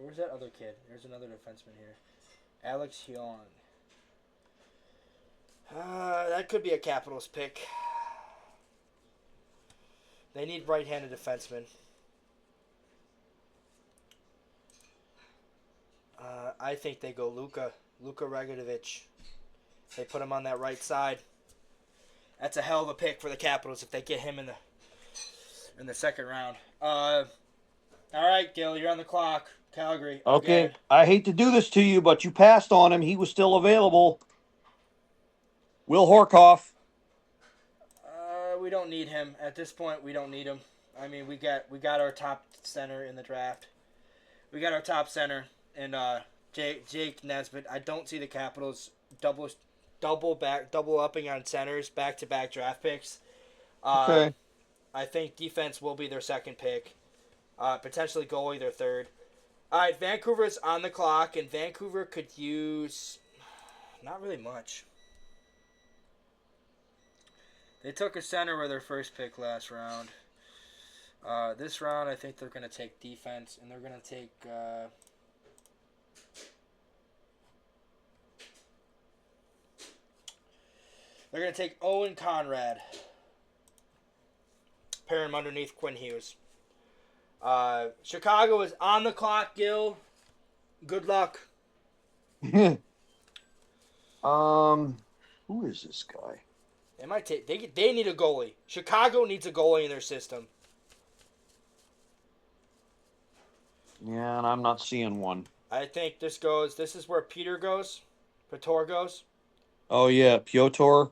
Where's that other kid? There's another defenseman here. Alex Hyun. That could be a Capitals pick. They need right-handed defensemen. I think they go Luka Ragadovich. They put him on that right side. That's a hell of a pick for the Capitals if they get him in the second round. All right, Gil, you're on the clock. Calgary. Okay. Again. I hate to do this to you, but you passed on him. He was still available. Will Horkoff. We don't need him. At this point, we don't need him. I mean, we got our top center in the draft. We got our top center and Jake Nesbitt. I don't see the Capitals double upping on centers back to back draft picks. Uh, Okay. I think defense will be their second pick. Potentially goalie their third. All right, Vancouver's on the clock, and Vancouver could use not really much. They took a center with their first pick last round. This round, I think they're going to take defense, and they're going to take. They're going to take Owen Conrad. Pair him underneath Quinn Hughes. Chicago is on the clock, Gil. Good luck. Who is this guy? They might take. They need a goalie. Chicago needs a goalie in their system. Yeah, and I'm not seeing one. I think this goes. This is where Peter goes. Pator goes. Oh yeah, Pyotr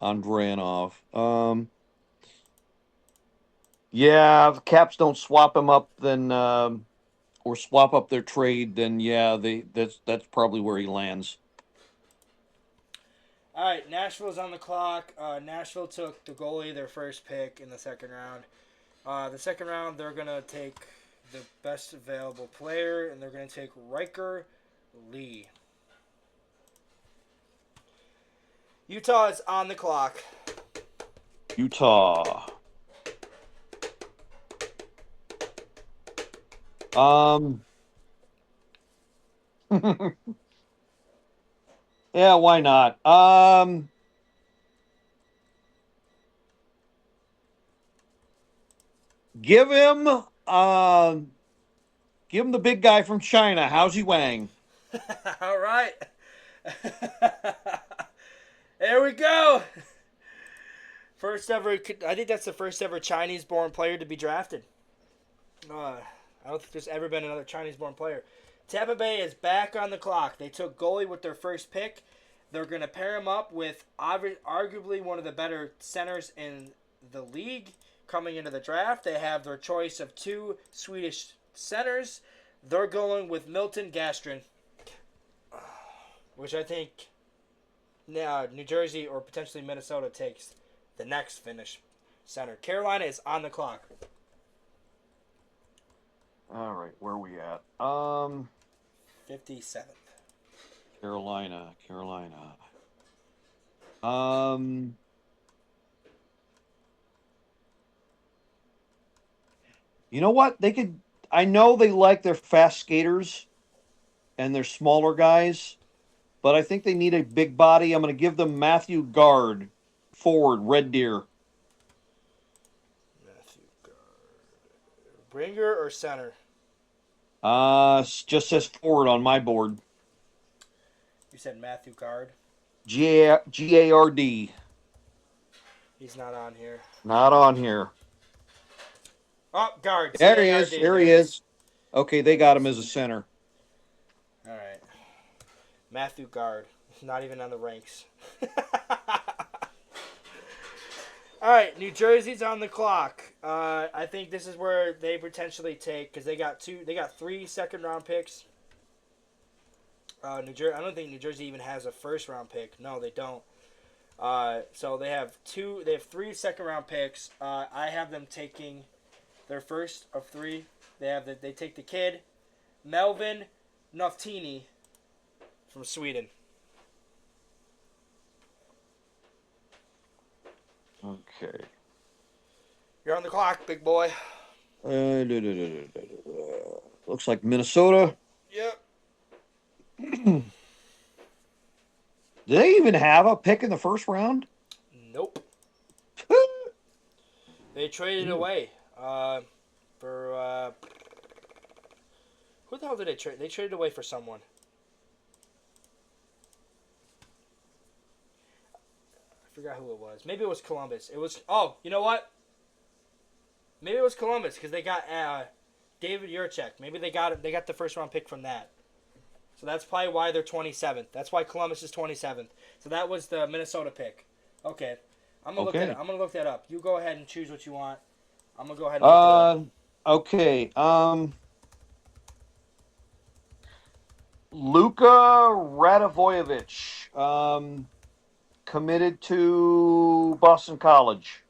Andreanov. Yeah, if Caps don't swap him up, then or swap up their trade, then yeah, that's probably where he lands. All right, Nashville's on the clock. Nashville took the goalie, their first pick in the second round. The second round, they're gonna take the best available player, and they're gonna take Riker Lee. Utah is on the clock. Utah. Yeah, why not? Give him the big guy from China, How's he Wang. All right. There we go. First ever. I think that's the first ever Chinese-born player to be drafted. I don't think there's ever been another Chinese-born player. Tampa Bay is back on the clock. They took goalie with their first pick. They're going to pair him up with arguably one of the better centers in the league coming into the draft. They have their choice of two Swedish centers. They're going with Milton Gastrin, which I think New Jersey or potentially Minnesota takes the next Finnish center. Carolina is on the clock. All right, where are we at? 57th. Carolina. You know what? I know they like their fast skaters and their smaller guys, but I think they need a big body. I'm going to give them Matthew Guard, forward, Red Deer. Matthew Gard. Bringer or center? Just says forward on my board. You said Matthew Gard. Gard. He's not on here. Not on here. Oh, Gard. There he is. C-A-R-D. There he is. Okay, they got him as a center. All right. Matthew Gard. Not even on the ranks. All right, New Jersey's on the clock. I think this is where they potentially take because they got 3 second-round picks. I don't think New Jersey even has a first-round pick. No, they don't. So they have 3 second-round picks. I have them taking their first of 3. They take the kid, Melvin Noftini from Sweden. Okay. You're on the clock, big boy. Looks like Minnesota. Yep. Do they even have a pick in the first round? Nope. They traded away for who the hell did they trade? They traded away for someone. I forgot who it was. Maybe it was Columbus. It was. Oh, you know what? Maybe it was Columbus because they got David Yurchek. Maybe they got the first round pick from that. So that's probably why they're 27th. That's why Columbus is 27th. So that was the Minnesota pick. Okay. I'm gonna look that up. You go ahead and choose what you want. I'm gonna go ahead and look it up. Okay. Luka Radivojevic, committed to Boston College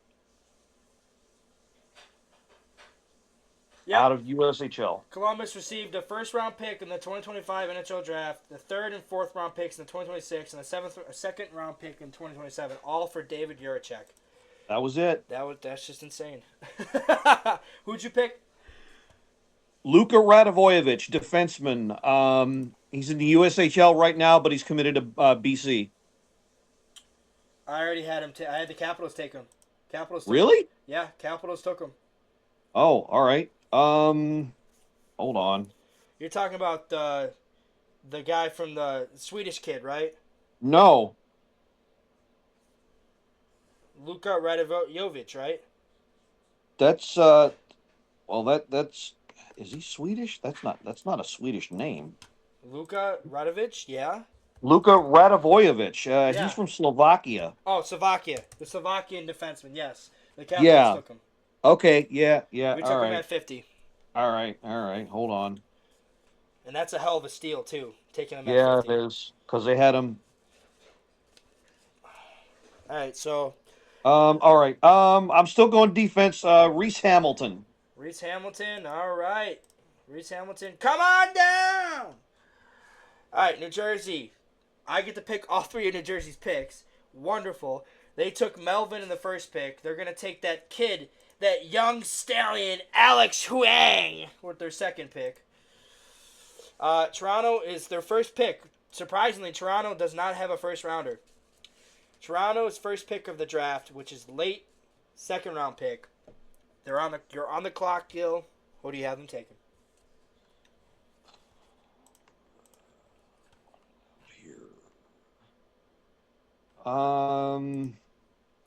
Yep. out of USHL. Columbus received a first-round pick in the 2025 NHL Draft, the third and fourth-round picks in the 2026, and a second-round pick in 2027, all for David Juracek. That was it. That's just insane. Who'd you pick? Luka Radivojevic, defenseman. He's in the USHL right now, but he's committed to BC. I already had him. I had the Capitals take him. Capitals took him. Really? Yeah, Capitals took him. Oh, all right. Hold on. You're talking about the guy from the Swedish kid, right? No, Luka Radivojevic, right? that's well, that's is he Swedish? That's not a Swedish name. Luka Radovic, yeah. Luka Radivojevic. Yeah. He's from Slovakia. Oh, Slovakia. The Slovakian defenseman, yes. The Capitals Yeah. took him. Okay. Yeah. Yeah. We All took him right. at 50. All right. All right. Hold on. And that's a hell of a steal, too, taking him Yeah, at it 50. is because they had him. All right, so All right. I'm still going defense. Reese Hamilton. Reese Hamilton, all right. Reese Hamilton, come on down! All right, New Jersey. I get to pick all three of New Jersey's picks. Wonderful. They took Melvin in the first pick. They're going to take that kid, that young stallion, Alex Huang, with their second pick. Toronto is their first pick. Surprisingly, Toronto does not have a first rounder. Toronto's first pick of the draft, which is late second round pick. You're on the clock, Gil. Who do you have them taking? Um,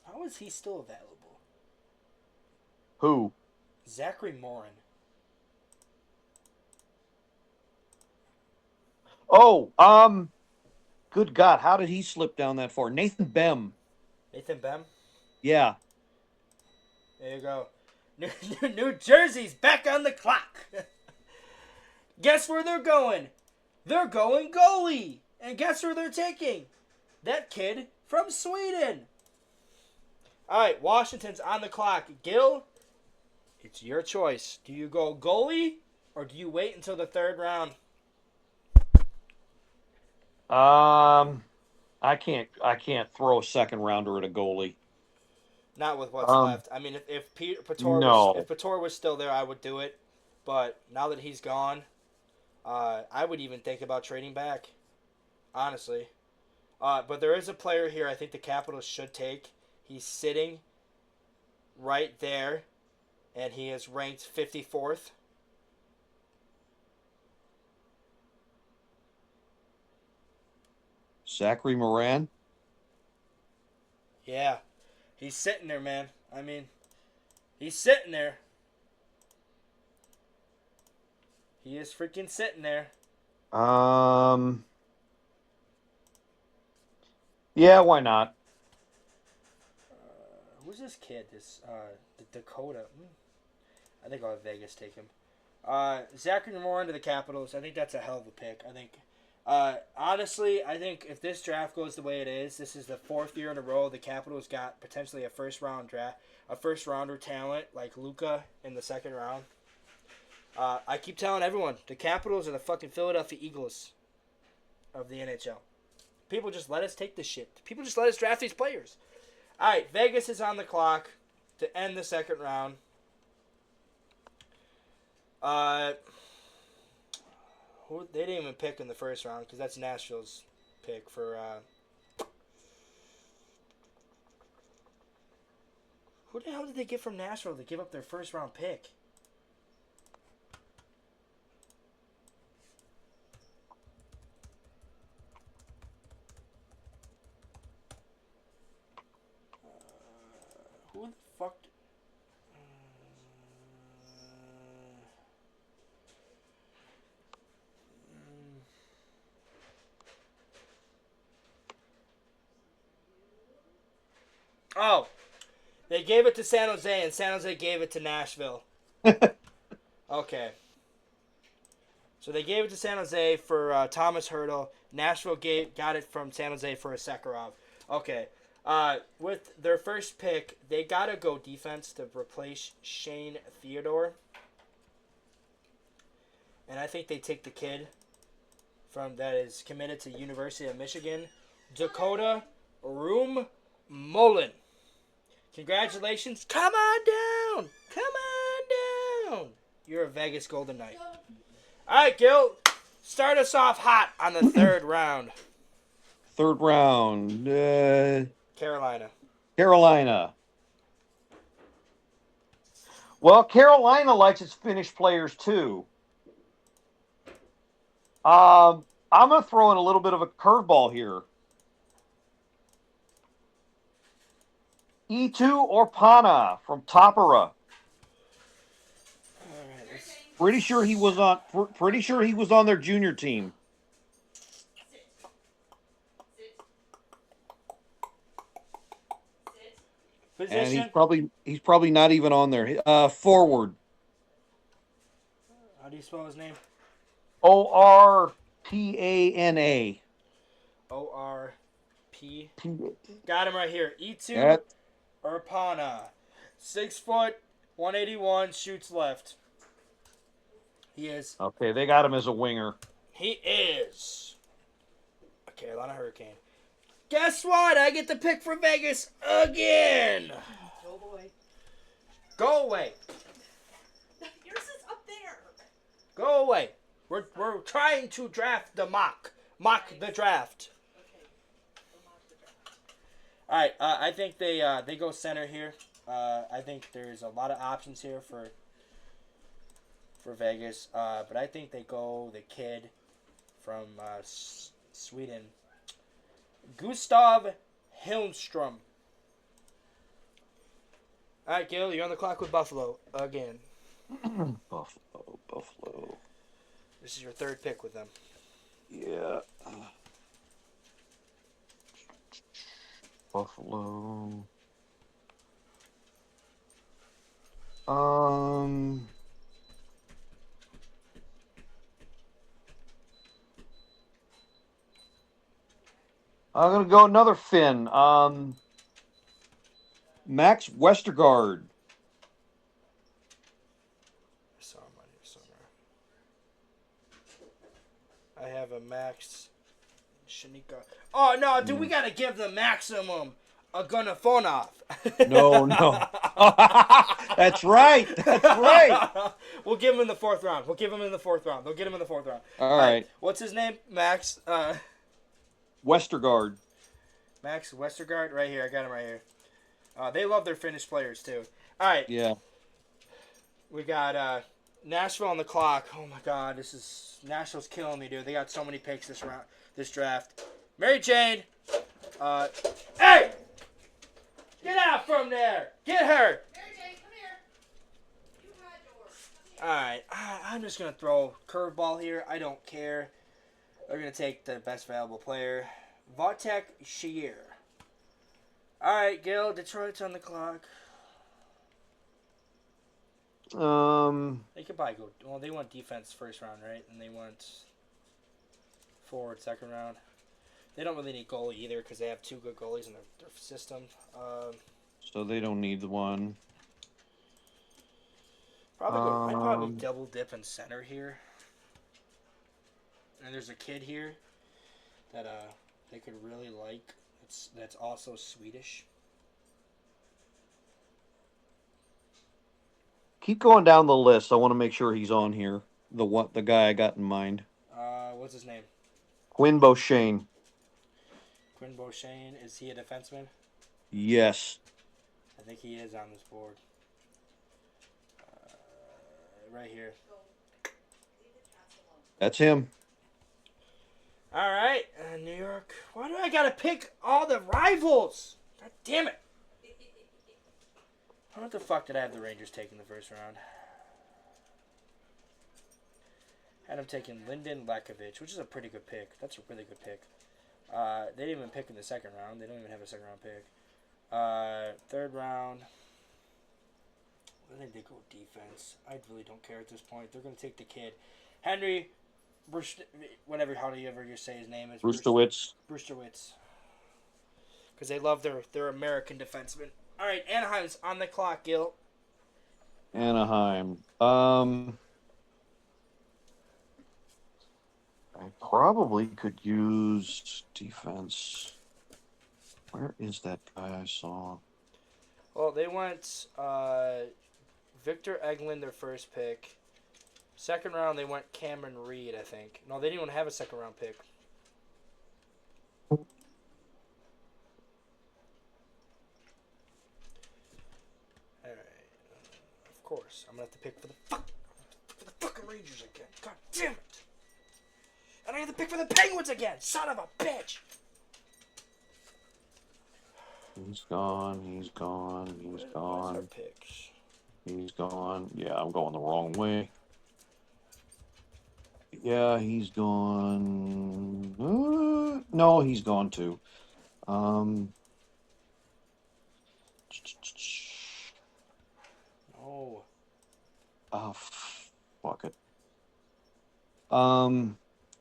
How is he still available? who? Zachary Morin. Oh, good God, how did he slip down that far? Nathan Bem. Nathan Bem. Yeah. There you go. New Jersey's back on the clock. Guess where they're going? They're going goalie. And guess who they're taking? That kid from Sweden. All right, Washington's on the clock. Gil, it's your choice. Do you go goalie or do you wait until the third round? I can't throw a second rounder at a goalie. Not with what's left. I mean, if No. Pator was still there, I would do it. But now that he's gone, I would even think about trading back. Honestly. But there is a player here I think the Capitals should take. He's sitting right there, and he is ranked 54th. Zachary Moran. Yeah. He's sitting there, man. I mean, he's sitting there. He is freaking sitting there. Yeah, why not? Who's this kid? This Dakota. I think I'll have Vegas take him. Zachary Moore into the Capitals. I think that's a hell of a pick. I think. Honestly, I think if this draft goes the way it is, this is the fourth year in a row the Capitals got potentially a first rounder talent like Luka in the second round. I keep telling everyone the Capitals are the fucking Philadelphia Eagles of the NHL. People just let us take this shit. People just let us draft these players. All right, Vegas is on the clock to end the second round. They didn't even pick in the first round because that's Nashville's pick for. Who the hell did they get from Nashville to give up their first round pick? Who the fuck? Oh, They gave it to San Jose, and San Jose gave it to Nashville. Okay. So they gave it to San Jose for Thomas Hertl. Nashville got it from San Jose for a Sekharov. Okay. With their first pick, they got to go defense to replace Shane Theodore. And I think they take the kid that is committed to University of Michigan, Dakota Room Mullen. Congratulations. Come on down. Come on down. You're a Vegas Golden Knight. All right, Gil. Start us off hot on the third round. Third round. Carolina. Carolina. Well, Carolina likes its Finnish players too. I'm going to throw in a little bit of a curveball here. E2 or Pana from Tappara. Pretty sure he was on their junior team. Position? And he's probably not even on there. Forward. How do you spell his name? Orpana. O-R-P. Got him right here. E2 That, Urpana. 6 foot, 181, shoots left. He is. okay, they got him as a winger. He is a Carolina Hurricane. Guess what? I get to pick for Vegas again. Oh boy. Go away. Yours is up there. Go away. We're trying to draft the mock the draft. Okay. We'll mock the draft. All right. I think they go center here. I think there's a lot of options here for Vegas. But I think they go the kid from Sweden, Gustav Hilmstrom. All right, Gil, you're on the clock with Buffalo again. Buffalo. This is your third pick with them. Yeah. Buffalo. I'm gonna go another Finn. Max Westergaard. I saw him on here somewhere. I have a Max Shanika. Oh no, dude, we gotta give the maximum a Gunafonov. No. That's right. We'll give him in the fourth round. They'll get him in the fourth round. All right. What's his name? Max. Westergaard. Max Westergaard. Right here. I got him right here. They love their Finnish players too. All right. Yeah. We got Nashville on the clock. Oh my God, Nashville's killing me, dude. They got so many picks this draft. Mary Jane. Hey! Get out from there! Get her! Mary Jane, come here. You had yours. Come here. Alright, I'm just going to throw curveball here. I don't care. They're going to take the best available player. Wojtek Shear. Alright, Gil, Detroit's on the clock. They could probably go... Well, they want defense first round, right? And they want forward second round. They don't really need goalie either because they have two good goalies in their system. So they don't need the one. I'd probably double dip in center here. And there's a kid here that they could really like. That's also Swedish. Keep going down the list. I want to make sure he's on here. The guy I got in mind. What's his name? Quinn Beauchene. Quinn Beauchene. Is he a defenseman? Yes. I think he is on this board. Right here. That's him. All right, New York. Why do I gotta pick all the rivals? God damn it! What the fuck did I have the Rangers take in the first round? Had them taking Lyndon Lekovich, which is a pretty good pick. That's a really good pick. They didn't even pick in the second round. They don't even have a second round pick. Third round. I think they go defense. I really don't care at this point. They're going to take the kid. Henry, whatever, however you say his name is. Brewsterwitz. Brewsterwitz. Because they love their American defensemen. All right, Anaheim's on the clock, Gil. Anaheim. I probably could use defense. Where is that guy I saw? Well, they went Victor Eglin, their first pick. Second round, they went Cameron Reed, I think. No, they didn't even have a second round pick. All right. Of course, I'm gonna have to pick for the fucking Rangers again. God damn it! And I have to pick for the Penguins again. Son of a bitch! He's gone. He's gone. He's Where's our gone. picks? He's gone. Yeah, I'm going the wrong way. Yeah, he's gone. No, he's gone too. No. Oh, fuck it.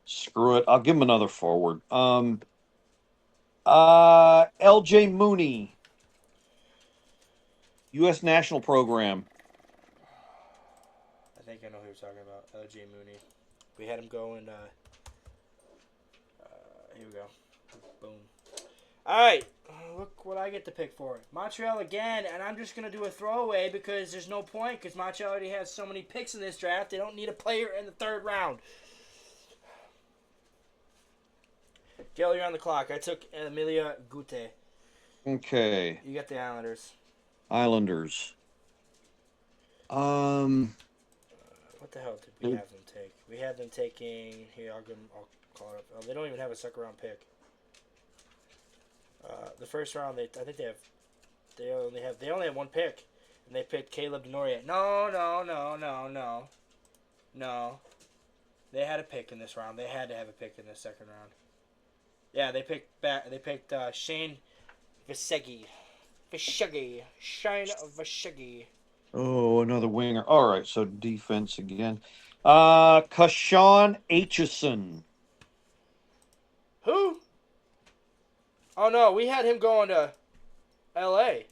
Screw it. I'll give him another forward. L.J. Mooney, U.S. National Program. I think I know who you're talking about. L.J. Mooney. We had him go and here we go. Boom. All right. Look what I get to pick for. Montreal again, and I'm just going to do a throwaway because there's no point because Montreal already has so many picks in this draft. They don't need a player in the third round. Gil, you're on the clock. I took Emilia Gute. Okay. You got the Islanders. Islanders. What the hell did we have them take? We had them taking. Here, I'll call it up. Oh, they don't even have a second round pick. The first round, I think they only have one pick, and they picked Caleb Denoria. No. They had a pick in this round. They had to have a pick in the second round. Yeah, they picked Shane Visegi. Shane Visegi. Oh, another winger. All right, so defense again. Kashawn Aitchison. Who? Oh no, we had him going to L.A.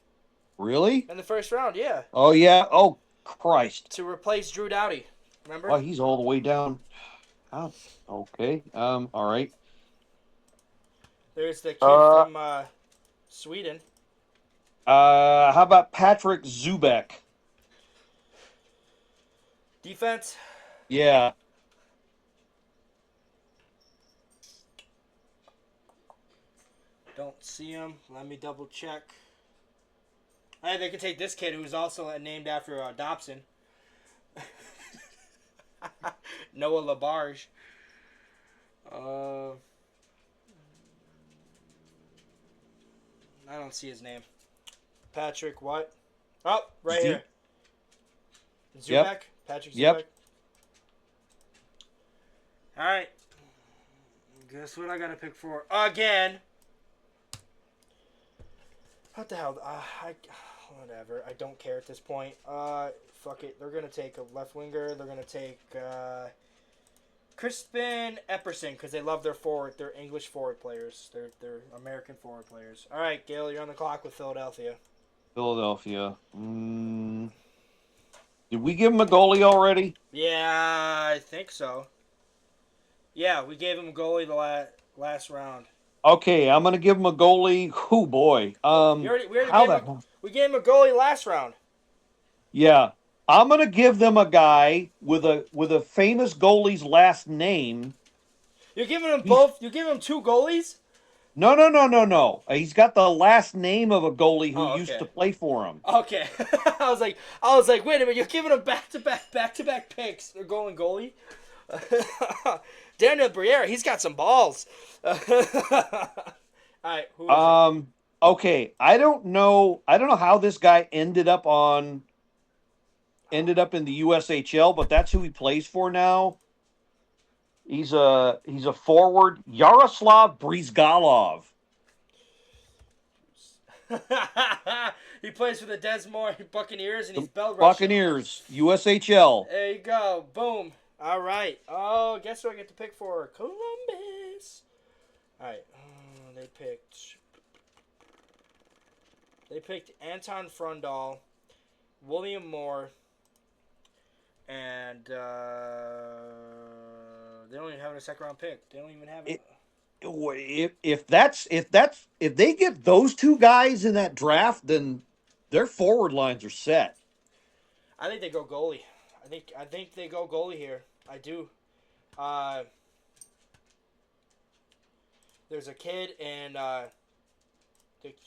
Really? in the first round. Yeah, Oh, yeah. Oh, Christ. to replace Drew Doughty. Remember? Oh, he's all the way down. Oh, okay. All right. There's the kid from Sweden. How about Patrick Zubek? Defense. Yeah. Don't see him. Let me double check. Hey, they could take this kid who's also named after Dobson. Noah Labarge. I don't see his name. Patrick what? Oh, right here. Zubek? Yep. Patrick Zubek? Yep. Alright. Guess what I gotta pick for? Again. What the hell? Whatever. I don't care at this point. Fuck it. They're gonna take a left winger. They're gonna take Crispin Epperson because they love their English forward players. They're American forward players. All right, Gil, you're on the clock with Philadelphia. Philadelphia. Did we give him a goalie already? Yeah, I think so. Yeah, we gave him a goalie the last round. Okay, I'm gonna give him a goalie. Oh boy. We gave him a goalie last round. Yeah, I'm gonna give them a guy with a famous goalie's last name. You're giving them both. You're giving them two goalies. No. He's got the last name of a goalie who okay. used to play for him. Okay, I was like, wait a minute, you're giving them back to back picks. They're going goalie. Daniel Briere, he's got some balls. All right, who is it? Okay, I don't know how this guy ended up in the USHL, but that's who he plays for now. He's a forward, Yaroslav Brizgalov. He plays for the Des Moines Buccaneers, and he's The bell rushing. Buccaneers, USHL. There you go. Boom. All right. Oh, guess who I get to pick for? Columbus. All right. They picked Anton Frundall, William Moore, and they don't even have a second round pick. They don't even have it. If they get those two guys in that draft, then their forward lines are set. I think they go goalie. I think they go goalie here. I do. There's a kid in the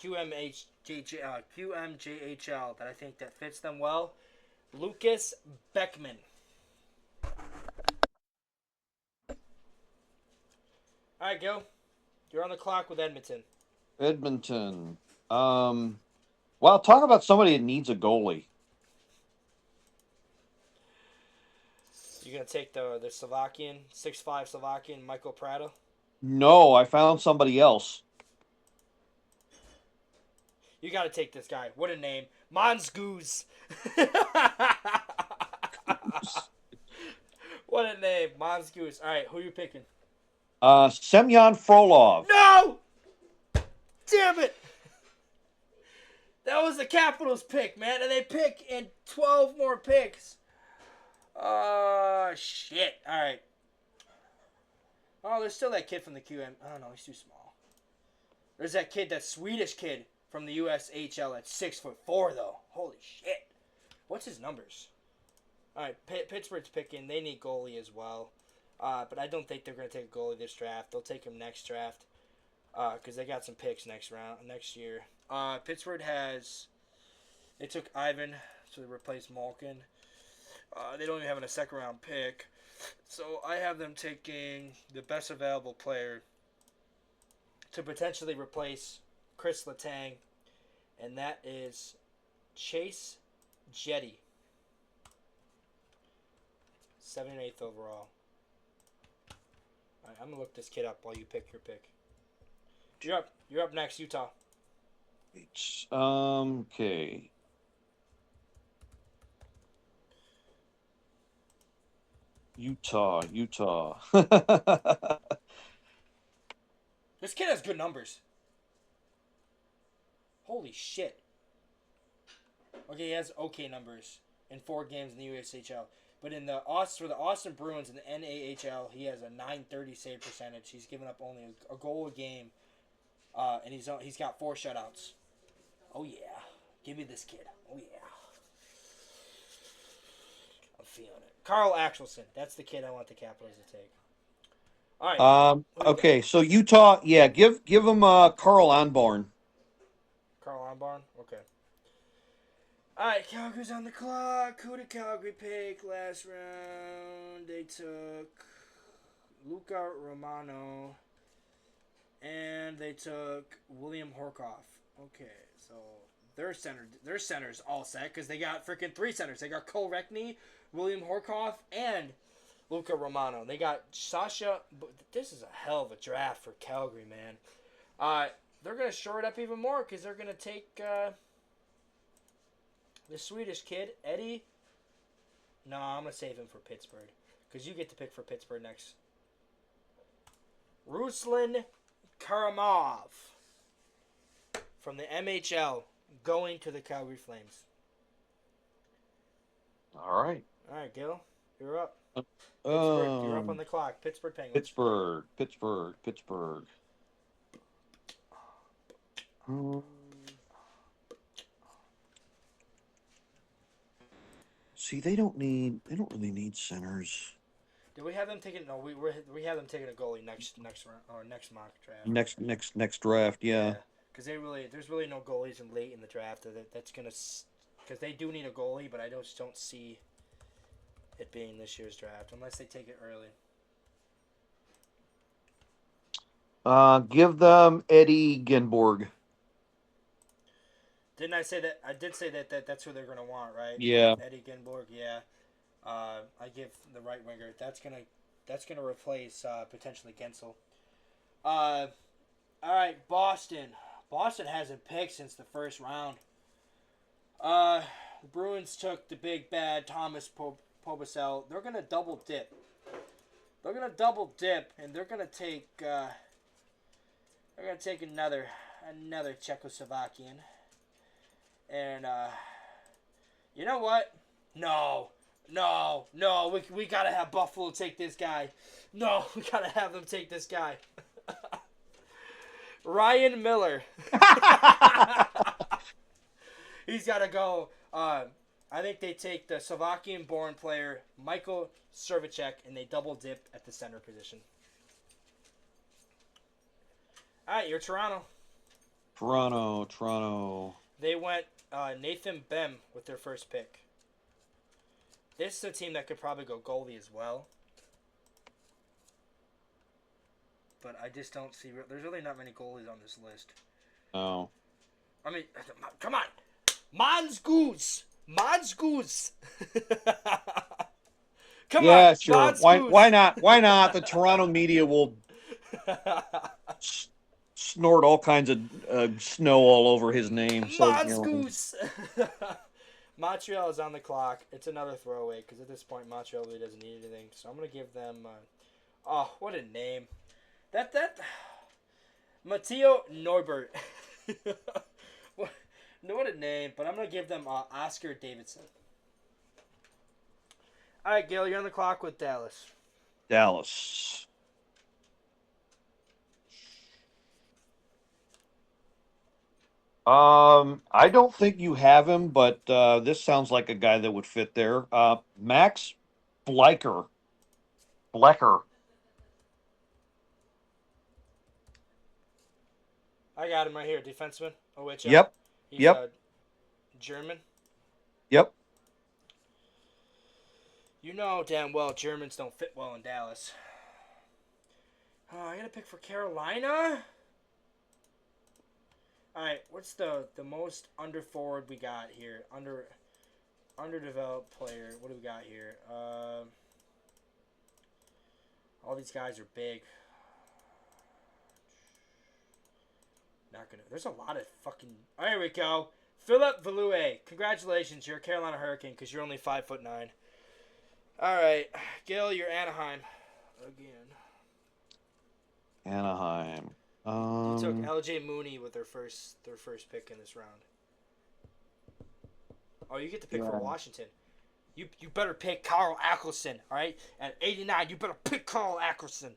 QMJHL that I think that fits them well. Lucas Beckman. All right, Gil. You're on the clock with Edmonton. Edmonton. Well, talk about somebody that needs a goalie. You gonna take the Slovakian 6'5" Slovakian Michael Prado? No, I found somebody else. You got to take this guy. What a name. Monsgoose. What a name. Monsgoose. All right, who are you picking? Semyon Frolov. No! Damn it! That was the Capitals pick, man. And they pick in 12 more picks. Shit. All right. Oh, there's still that kid from the QM. Oh, no, he's too small. There's that kid, that Swedish kid from the USHL at 6'4", though. Holy shit. What's his numbers? All right, Pittsburgh's picking. They need goalie as well. But I don't think they're going to take a goalie this draft. They'll take him next draft because they got some picks next year. Pittsburgh they took Ivan to replace Malkin. They don't even have a second round pick. So I have them taking the best available player to potentially replace Chris Letang, and that is Chase Jetty. 78th overall. All right, I'm going to look this kid up while you pick your pick. You're up next, Utah. Okay. Utah. This kid has good numbers. Holy shit. Okay, he has okay numbers in 4 games in the USHL. But for the Austin Bruins in the NAHL, he has a .930 save percentage. He's given up only a goal a game, and he's got 4 shutouts. Oh yeah, give me this kid. Oh yeah, I'm feeling it. Carl Axelson, that's the kid I want the Capitals to take. All right. Okay, so Utah, yeah, give him Carl Onborn. Carl Onborn? Okay. Alright, Calgary's on the clock. Who did Calgary pick last round? They took Luca Romano. And they took William Horkoff. Okay, so their center's all set because they got freaking 3 centers. They got Cole Reckney, William Horkoff, and Luca Romano. They got Sasha. This is a hell of a draft for Calgary, man. They're going to shore it up even more because they're going to take the Swedish kid, Eddie. No, I'm going to save him for Pittsburgh because you get to pick for Pittsburgh next. Ruslan Karamov from the MHL going to the Calgary Flames. All right. All right, Gil, you're up. Pittsburgh, you're up on the clock. Pittsburgh Penguins. Pittsburgh. See, they don't really need centers. Did we have them taking? No, we have them taking a goalie next round or next mock draft. Next draft, yeah. Because there's really no goalies in late in the draft that's gonna, because they do need a goalie, but I just don't see it being this year's draft unless they take it early. Give them Eddie Ginborg. Didn't I say that? I did say that that's who they're gonna want, right? Yeah. Eddie Ginborg, yeah. I give the right winger. That's gonna replace potentially Gensel. All right, Boston. Boston hasn't picked since the first round. The Bruins took the big bad Thomas Pobasel. They're gonna double dip. They're gonna double dip, and they're gonna take. They're gonna take another Czechoslovakian. And you know what? No. We gotta have Buffalo take this guy. No, we gotta have them take this guy. Ryan Miller. He's gotta go. I think they take the Slovakian-born player Michael Servacek, and they double dip at the center position. All right, you're Toronto. Toronto. They went Nathan Bem with their first pick. This is a team that could probably go goalie as well. But I just don't see... There's really not many goalies on this list. Oh. I mean, come on. Mons Goose. Come yeah, on. sure. Mons Why Goose. Why not? The Toronto media will snort all kinds of snow all over his name. So, Mons Goose. Montreal is on the clock. It's another throwaway because at this point Montreal really doesn't need anything. So I'm gonna give them. Oh, what a name! That Matteo Norbert. What a name! But I'm gonna give them Oscar Davidson. All right, Gil, you're on the clock with Dallas. Dallas. I don't think you have him, but this sounds like a guy that would fit there. Max Blecker. I got him right here, defenseman. OHL. Yep. He's Yep. German. Yep. You know damn well Germans don't fit well in Dallas. Oh, I gotta pick for Carolina. All right, what's the most under forward we got here? Underdeveloped player. What do we got here? All these guys are big. Not gonna. There's a lot of fucking. Oh, here we go. Philip Value. Congratulations, you're a Carolina Hurricane because you're only 5'9". All right, Gil, you're Anaheim again. Anaheim. You took L.J. Mooney with their first pick in this round. Oh, you get to pick for Washington. You better pick Carl Ackelson, all right? At 89, you better pick Carl Ackelson.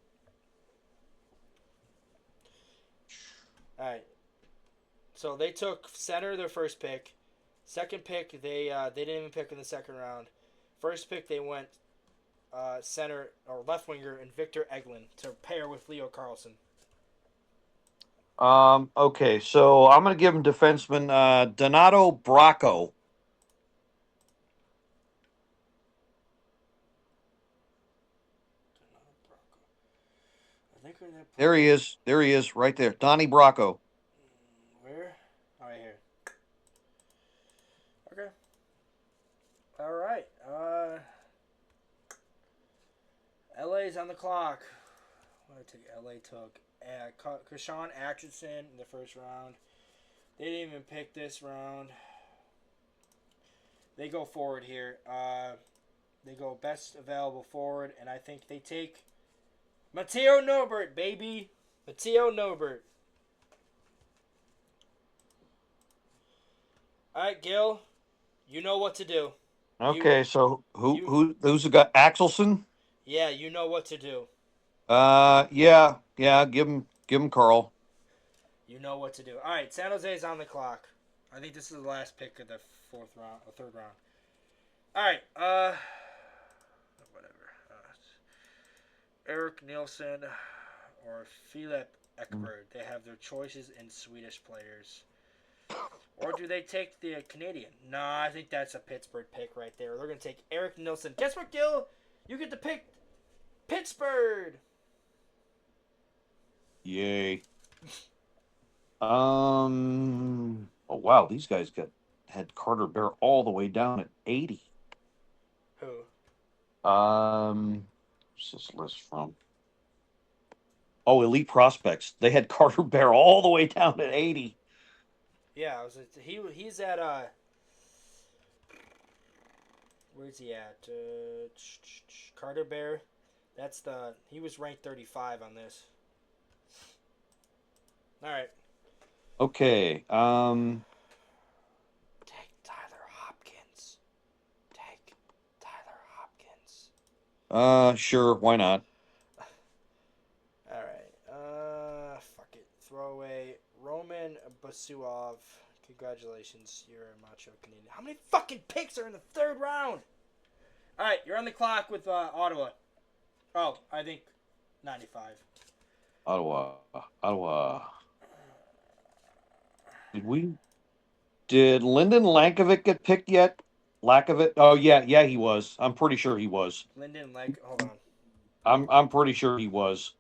All right. So they took center their first pick. Second pick, they didn't even pick in the second round. First pick, they went center or left winger and Victor Eglin to pair with Leo Carlson. Okay, so I'm going to give him defenseman Donato Bracco. There he is, right there. Donnie Bracco. Where? Oh, right here. Okay. All right. LA's on the clock. What did LA took? Krishan Atchison in the first round. They didn't even pick this round. They go forward here. They go best available forward, and I think they take Matteo Nobert, baby. Matteo Nobert. All right, Gil. You know what to do. Okay, so who's the guy? Axelson? Yeah, you know what to do. Yeah. Give him Carl. You know what to do. All right, San Jose is on the clock. I think this is the last pick of the third round. All right, whatever. Eric Nielsen or Philip Ekberg. They have their choices in Swedish players. Or do they take the Canadian? No, I think that's a Pittsburgh pick right there. They're going to take Eric Nielsen. Guess what, Gil? You get to pick Pittsburgh. Yay. Oh wow, these guys had Carter Bear all the way down at 80. Who? What's this list from? Oh, Elite Prospects. They had Carter Bear all the way down at 80. Yeah, I was. He's at Where's he at? Carter Bear. He was ranked 35 on this. All right. Okay. Take Tyler Hopkins. Take Tyler Hopkins. Sure, why not? All right. Fuck it. Throw away Roman Basuov. Congratulations, you're a macho Canadian. How many fucking picks are in the third round? All right, you're on the clock with Ottawa. Oh, I think 95. Ottawa. Ottawa. Did Lyndon Lankovic get picked yet? Lakovic? Oh yeah, he was. I'm pretty sure he was. Lyndon, like, hold on. I'm pretty sure he was.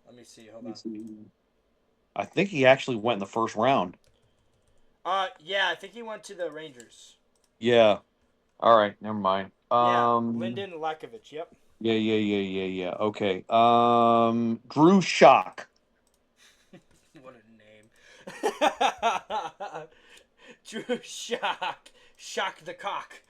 Let me see. Hold on. I think he actually went in the first round. Yeah, I think he went to the Rangers. Yeah. All right, never mind. Yeah, Lyndon Lakovic. Yep. Yeah. Okay. Drew Shock. What a name. Drew Shock. Shock the cock.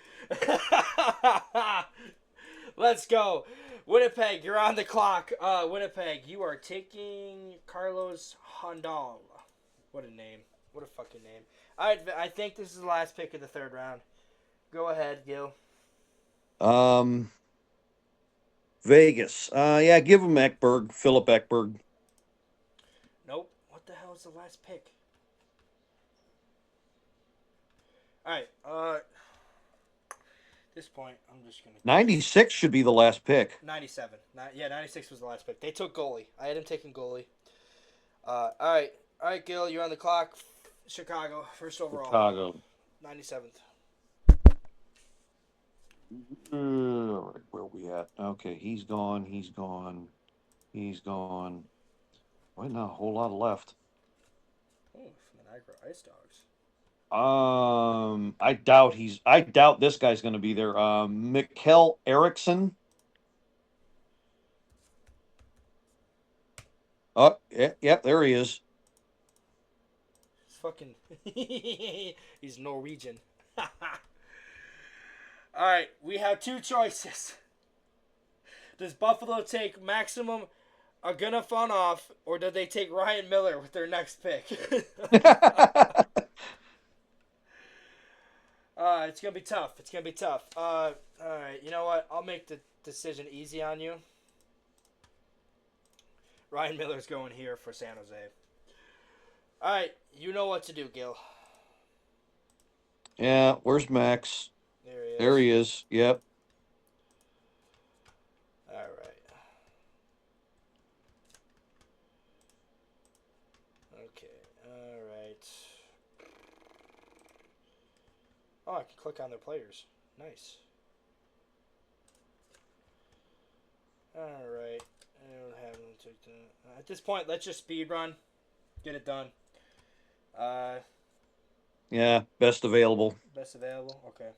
Let's go. Winnipeg, you're on the clock. Winnipeg, you are taking Carlos Hondal. What a name. What a fucking name. I think this is the last pick of the third round. Go ahead, Gil. Vegas. Yeah, give him Ekberg, Philip Ekberg. Nope. What the hell is the last pick? Alright, this point, I'm just going to... 96 should be the last pick. 97. 96 was the last pick. They took goalie. I had him taking goalie. Alright, Gil, you're on the clock. Chicago, first overall. Chicago. 97th. Where are we at? Okay, he's gone. Well, not a whole lot left. Oh, from the Niagara Ice Dogs. I doubt this guy's going to be there. Mikkel Eriksson. Oh, yeah, there he is. He's fucking... He's Norwegian. Alright, we have two choices. Does Buffalo take Maximum Agunafonov, or do they take Ryan Miller with their next pick? It's going to be tough. Alright, you know what? I'll make the decision easy on you. Ryan Miller's going here for San Jose. Alright, you know what to do, Gil. Yeah, where's Max? There he is. Yep. Alright. Okay, alright. Oh, I can click on their players. Nice. Alright. I don't have them take the... At this point, let's just speed run. Get it done. Yeah, best available. Best available? Okay.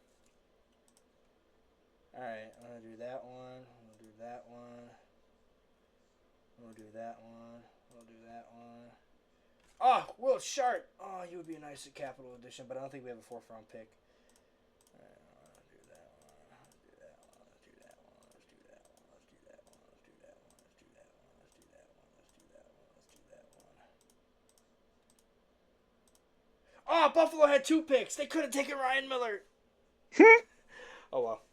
Alright, I'm going to do that one. I'm going to do that one. I'm going to do that one. I'm going to do that one. Oh, Will Sharp! Oh, you would be a nice Capital Edition, but I don't think we have a 4th round pick. Alright, I'm going to do that one. Let's do that one. Let's do that one. Let's do that one. Let's do that one. Let's do that one. Let's do that one. Let's do that one. Let's do that one. Let's do that one. Oh, Buffalo had 2 picks. They could have taken Ryan Miller. Oh, well.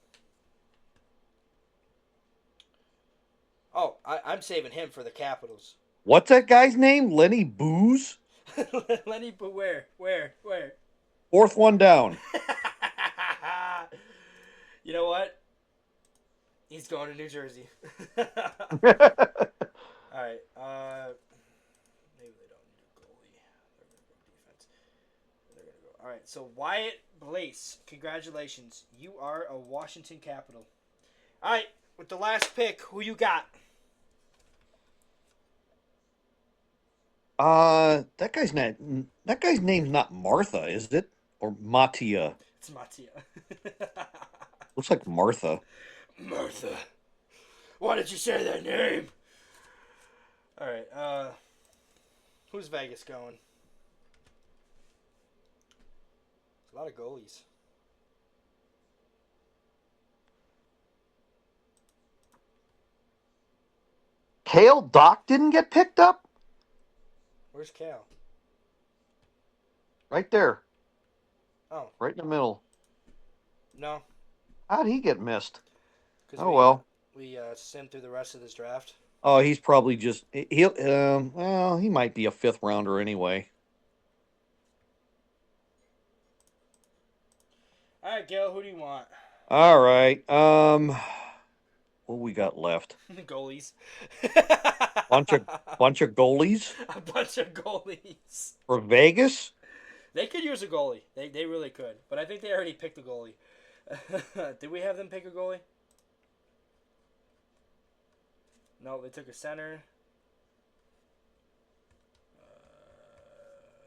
Oh, I'm saving him for the Capitals. What's that guy's name? Lenny Booze? Lenny, but where? 4th one down. You know what? He's going to New Jersey. All right. Maybe they don't do goalie. They're going to go defense. They're going to go. All right. So Wyatt Blaze, congratulations. You are a Washington Capital. All right. With the last pick, who you got? That guy's name's not Martha, is it? Or Mattia? It's Mattia. Looks like Martha. Martha. Why did you say that name? All right. Who's Vegas going? A lot of goalies. Kale Doc didn't get picked up? Where's Cal? Right there. Oh. Right in the middle. No. How'd he get missed? Because we simmed through the rest of this draft. Oh, he's probably just well, he might be a 5th rounder anyway. All right, Gil, who do you want? All right. What we got left? Goalies. Bunch of goalies A bunch of goalies. for Vegas. They could use a goalie. They really could. But I think they already picked a goalie. Did we have them pick a goalie? No, they took a center.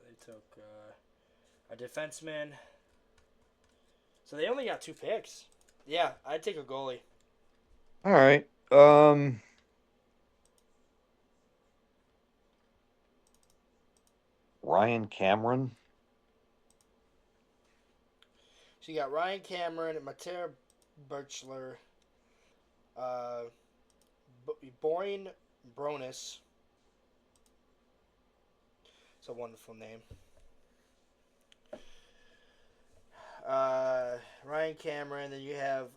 They took a defenseman. So they only got 2 picks. Yeah, I'd take a goalie. All right. Ryan Cameron. So you got Ryan Cameron, Mateo Birchler, Boyne Bronis. It's a wonderful name. Ryan Cameron. Then you have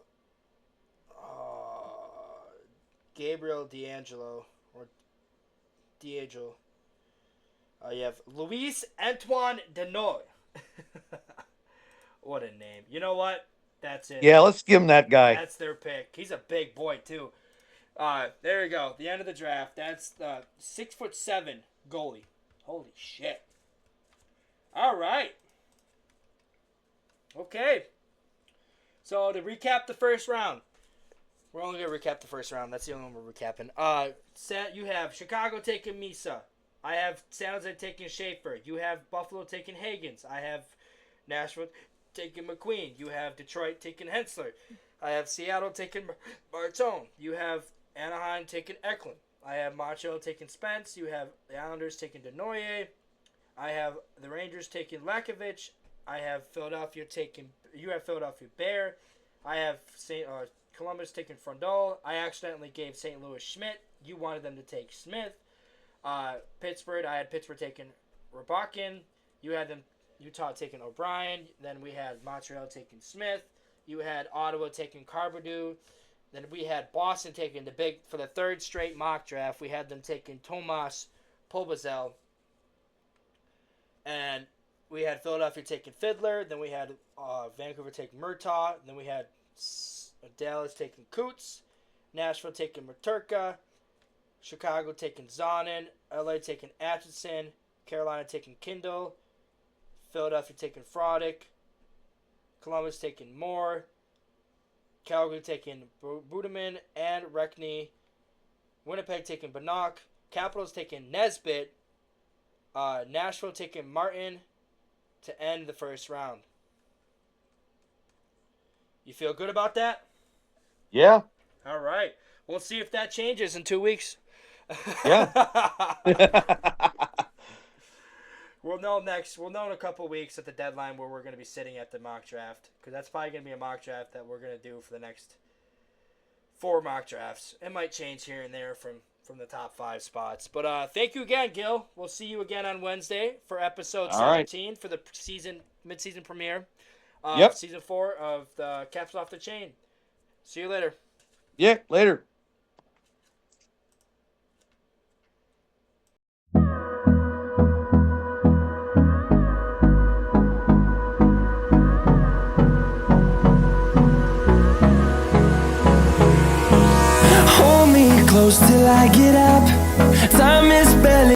Gabriel D'Angelo or Diageo. You have Luis Antoine Denoy. What a name. You know what? That's it. Yeah, let's give him that guy. That's their pick. He's a big boy, too. There you go. The end of the draft. That's the 6'7" goalie. Holy shit. All right. Okay. So to recap the first round. We're only going to recap the first round. That's the only one we're recapping. You have Chicago taking Misa. I have San Jose taking Schaefer. You have Buffalo taking Higgins. I have Nashville taking McQueen. You have Detroit taking Hensler. I have Seattle taking Bartone. You have Anaheim taking Eklund. I have Montreal taking Spence. You have the Islanders taking Denoyer. I have the Rangers taking Lakovic. I have Philadelphia taking. You have Philadelphia Bear. I have Columbus taking Frondol. I accidentally gave St. Louis Schmidt. You wanted them to take Smith. Pittsburgh. I had Pittsburgh taking Rabakin. You had them. Utah taking O'Brien. Then we had Montreal taking Smith. You had Ottawa taking Carbadou. Then we had Boston taking for the 3rd straight mock draft. We had them taking Tomas Polbazel. And we had Philadelphia taking Fiddler. Then we had Vancouver taking Murtaugh. Then we had Dallas taking Coots. Nashville taking Maturka. Chicago taking Zonin. LA taking Atchison. Carolina taking Kindle. Philadelphia taking Frodick. Columbus taking Moore. Calgary taking Budeman and Reckney. Winnipeg taking Bannock. Capitals taking Nesbitt. Nashville taking Martin to end the first round. You feel good about that? Yeah. All right. We'll see if that changes in 2 weeks. Yeah. We'll know in a couple weeks at the deadline where we're going to be sitting at the mock draft. Because that's probably going to be a mock draft that we're going to do for the next 4 mock drafts. It might change here and there from the top 5 spots. But thank you again, Gil. We'll see you again on Wednesday for episode 17 for the mid-season premiere. Season 4 of the Caps Off the Chain. See you later. Yeah, later. Hold me close till I get up. Time is barely